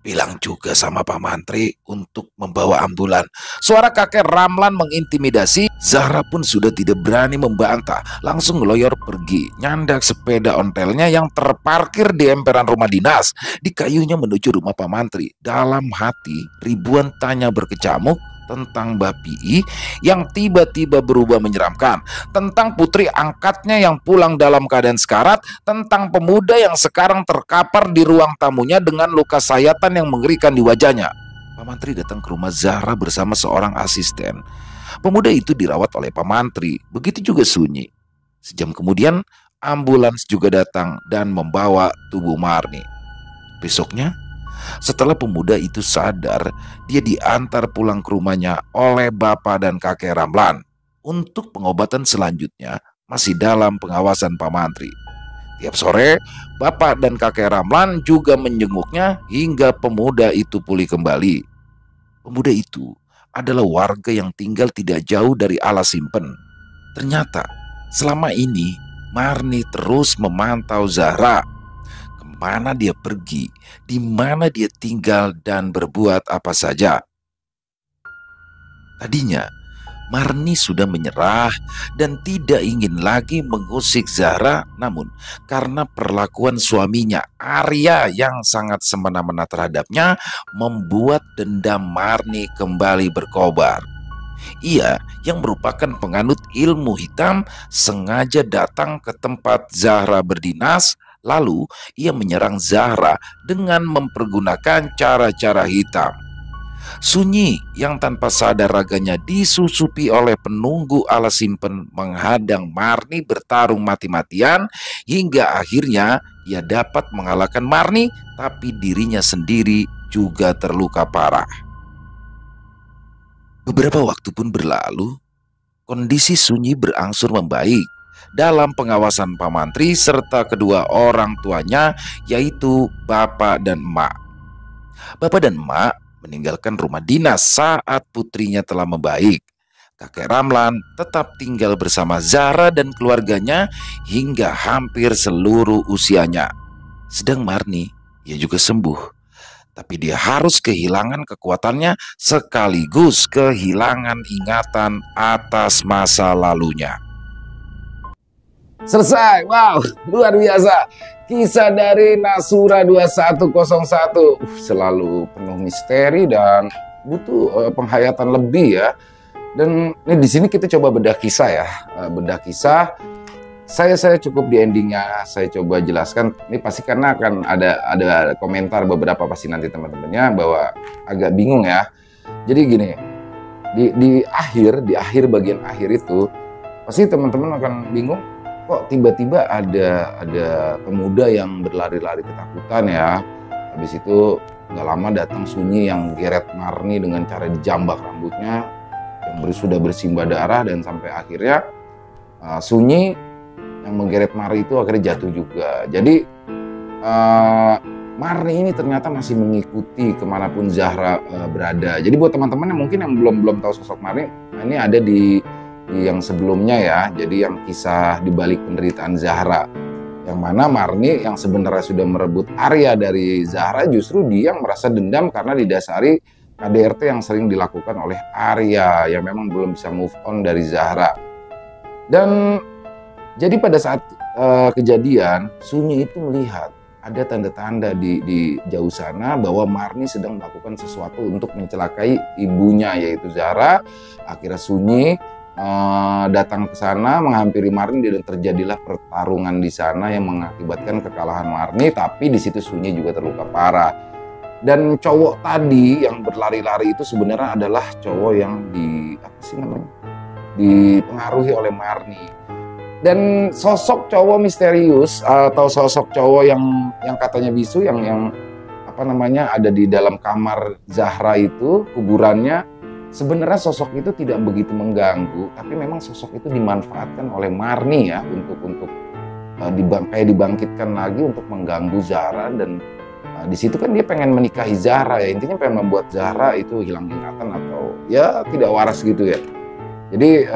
Bilang juga sama Pak Mantri untuk membawa ambulan. Suara kakek Ramlan mengintimidasi. Zahra pun sudah tidak berani membantah, langsung ngeloyor pergi, nyandak sepeda ontelnya yang terparkir di emperan rumah dinas. Di kayunya menuju rumah Pak Mantri. Dalam hati ribuan tanya berkecamuk tentang Mbak Pi yang tiba-tiba berubah menyeramkan, tentang putri angkatnya yang pulang dalam keadaan sekarat, tentang pemuda yang sekarang terkapar di ruang tamunya dengan luka sayatan yang mengerikan di wajahnya. Pak Mantri datang ke rumah Zahra bersama seorang asisten. Pemuda itu dirawat oleh Pak Mantri, begitu juga Sunyi. Sejam kemudian ambulans juga datang dan membawa tubuh Marni. Besoknya, setelah pemuda itu sadar, dia diantar pulang ke rumahnya oleh bapak dan kakek Ramlan. Untuk pengobatan selanjutnya masih dalam pengawasan Pak Mantri. Tiap sore, bapak dan kakek Ramlan juga menjenguknya hingga pemuda itu pulih kembali. Pemuda itu adalah warga yang tinggal tidak jauh dari Alas Simpen. Ternyata selama ini Marni terus memantau Zahra. Kemana dia pergi, di mana dia tinggal dan berbuat apa saja. Tadinya Marni sudah menyerah dan tidak ingin lagi mengusik Zahra, namun karena perlakuan suaminya Arya yang sangat semena-mena terhadapnya membuat dendam Marni kembali berkobar. Ia yang merupakan penganut ilmu hitam sengaja datang ke tempat Zahra berdinas, lalu ia menyerang Zahra dengan mempergunakan cara-cara hitam. Sunyi yang tanpa sadar raganya disusupi oleh penunggu Alas Simpen menghadang Marni bertarung mati-matian hingga akhirnya ia dapat mengalahkan Marni, tapi dirinya sendiri juga terluka parah. Beberapa waktu pun berlalu, kondisi Sunyi berangsur membaik dalam pengawasan Pak Mantri serta kedua orang tuanya, yaitu bapak dan emak. Bapak dan emak meninggalkan rumah dinas saat putrinya telah membaik. Kakek Ramlan tetap tinggal bersama Zahra dan keluarganya hingga hampir seluruh usianya. Sedang Marni, ia juga sembuh. Tapi dia harus kehilangan kekuatannya sekaligus kehilangan ingatan atas masa lalunya. Selesai, wow, luar biasa. Kisah dari Nasura 2101 selalu penuh misteri dan butuh penghayatan lebih ya. Dan ini di sini kita coba bedah kisah ya, bedah kisah. Saya cukup di endingnya, saya coba jelaskan. Ini pasti karena akan ada komentar beberapa pasti nanti teman-temannya bahwa agak bingung ya. Jadi gini, di akhir bagian akhir itu pasti teman-teman akan bingung. Kok tiba-tiba ada pemuda yang berlari-lari ketakutan ya. Habis itu nggak lama datang Sunyi yang geret Marni dengan cara dijambak rambutnya yang sudah bersimbah darah, dan sampai akhirnya Sunyi yang menggeret Marni itu akhirnya jatuh juga. Jadi Marni ini ternyata masih mengikuti kemanapun Zahra berada. Jadi buat teman-teman yang mungkin yang belum tahu sosok Marni, ini ada di yang sebelumnya ya, jadi yang kisah dibalik penderitaan Zahra, yang mana Marni yang sebenarnya sudah merebut Arya dari Zahra, justru dia yang merasa dendam karena didasari KDRT yang sering dilakukan oleh Arya yang memang belum bisa move on dari Zahra. Dan jadi pada saat kejadian, Sunyi itu melihat ada tanda-tanda di jauh sana bahwa Marni sedang melakukan sesuatu untuk mencelakai ibunya yaitu Zahra. Akhirnya Sunyi datang ke sana menghampiri Marni dan terjadilah pertarungan di sana yang mengakibatkan kekalahan Marni, tapi di situ Sunyi juga terluka parah. Dan cowok tadi yang berlari-lari itu sebenarnya adalah cowok yang dipengaruhi oleh Marni. Dan sosok cowok misterius atau sosok cowok yang katanya bisu yang ada di dalam kamar Zahra itu, kuburannya, sebenarnya sosok itu tidak begitu mengganggu, tapi memang sosok itu dimanfaatkan oleh Marni ya untuk dibangkitkan lagi untuk mengganggu Zahra. Dan di situ kan dia pengen menikahi Zahra ya, intinya pengen membuat Zahra itu hilang ingatan atau ya tidak waras gitu ya. Jadi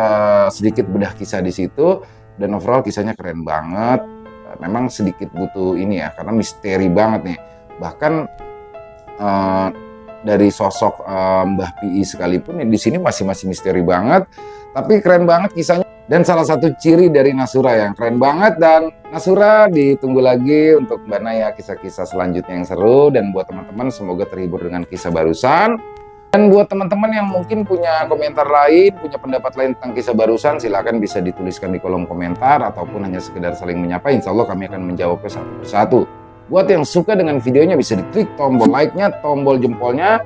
sedikit bedah kisah di situ, dan overall kisahnya keren banget. Memang sedikit butuh ini ya, karena misteri banget nih. Bahkan dari sosok Mbah Pi sekalipun di sini masih misteri banget, tapi keren banget kisahnya. Dan salah satu ciri dari Nasura yang keren banget. Dan Nasura ditunggu lagi untuk Mbak Naya kisah-kisah selanjutnya yang seru. Dan buat teman-teman semoga terhibur dengan kisah barusan. Dan buat teman-teman yang mungkin punya komentar lain, punya pendapat lain tentang kisah barusan, silakan bisa dituliskan di kolom komentar ataupun hanya sekedar saling menyapa. Insya Allah kami akan menjawabnya satu persatu. Buat yang suka dengan videonya bisa diklik tombol like-nya, tombol jempolnya.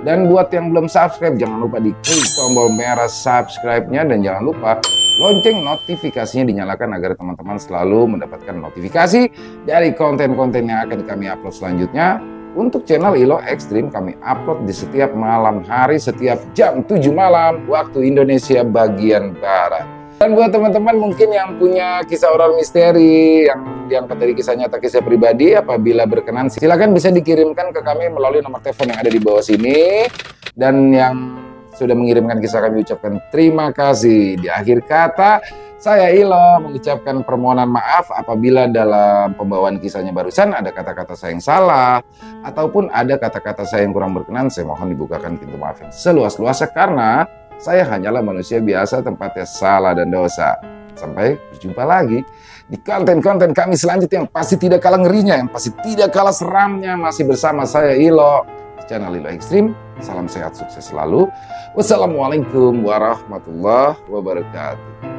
Dan buat yang belum subscribe, jangan lupa diklik tombol merah subscribe-nya. Dan jangan lupa lonceng notifikasinya dinyalakan agar teman-teman selalu mendapatkan notifikasi dari konten-konten yang akan kami upload selanjutnya. Untuk channel Ilo Ekstrim kami upload di setiap malam hari, setiap jam 7 malam waktu Indonesia bagian Barat. Dan buat teman-teman mungkin yang punya kisah horor misteri yang diangkat dari kisah nyata, kisah pribadi, apabila berkenan silakan bisa dikirimkan ke kami melalui nomor telepon yang ada di bawah sini. Dan yang sudah mengirimkan kisah kami ucapkan terima kasih. Di akhir kata, saya Ilo mengucapkan permohonan maaf apabila dalam pembawaan kisahnya barusan ada kata-kata saya yang salah ataupun ada kata-kata saya yang kurang berkenan. Saya mohon dibukakan pintu maaf yang seluas-luasnya karena saya hanyalah manusia biasa, tempatnya salah dan dosa. Sampai berjumpa lagi di konten-konten kami selanjutnya yang pasti tidak kalah ngerinya, yang pasti tidak kalah seramnya. Masih bersama saya Ilo, channel Ilo Ekstrim. Salam sehat, sukses selalu. Wassalamualaikum warahmatullahi wabarakatuh.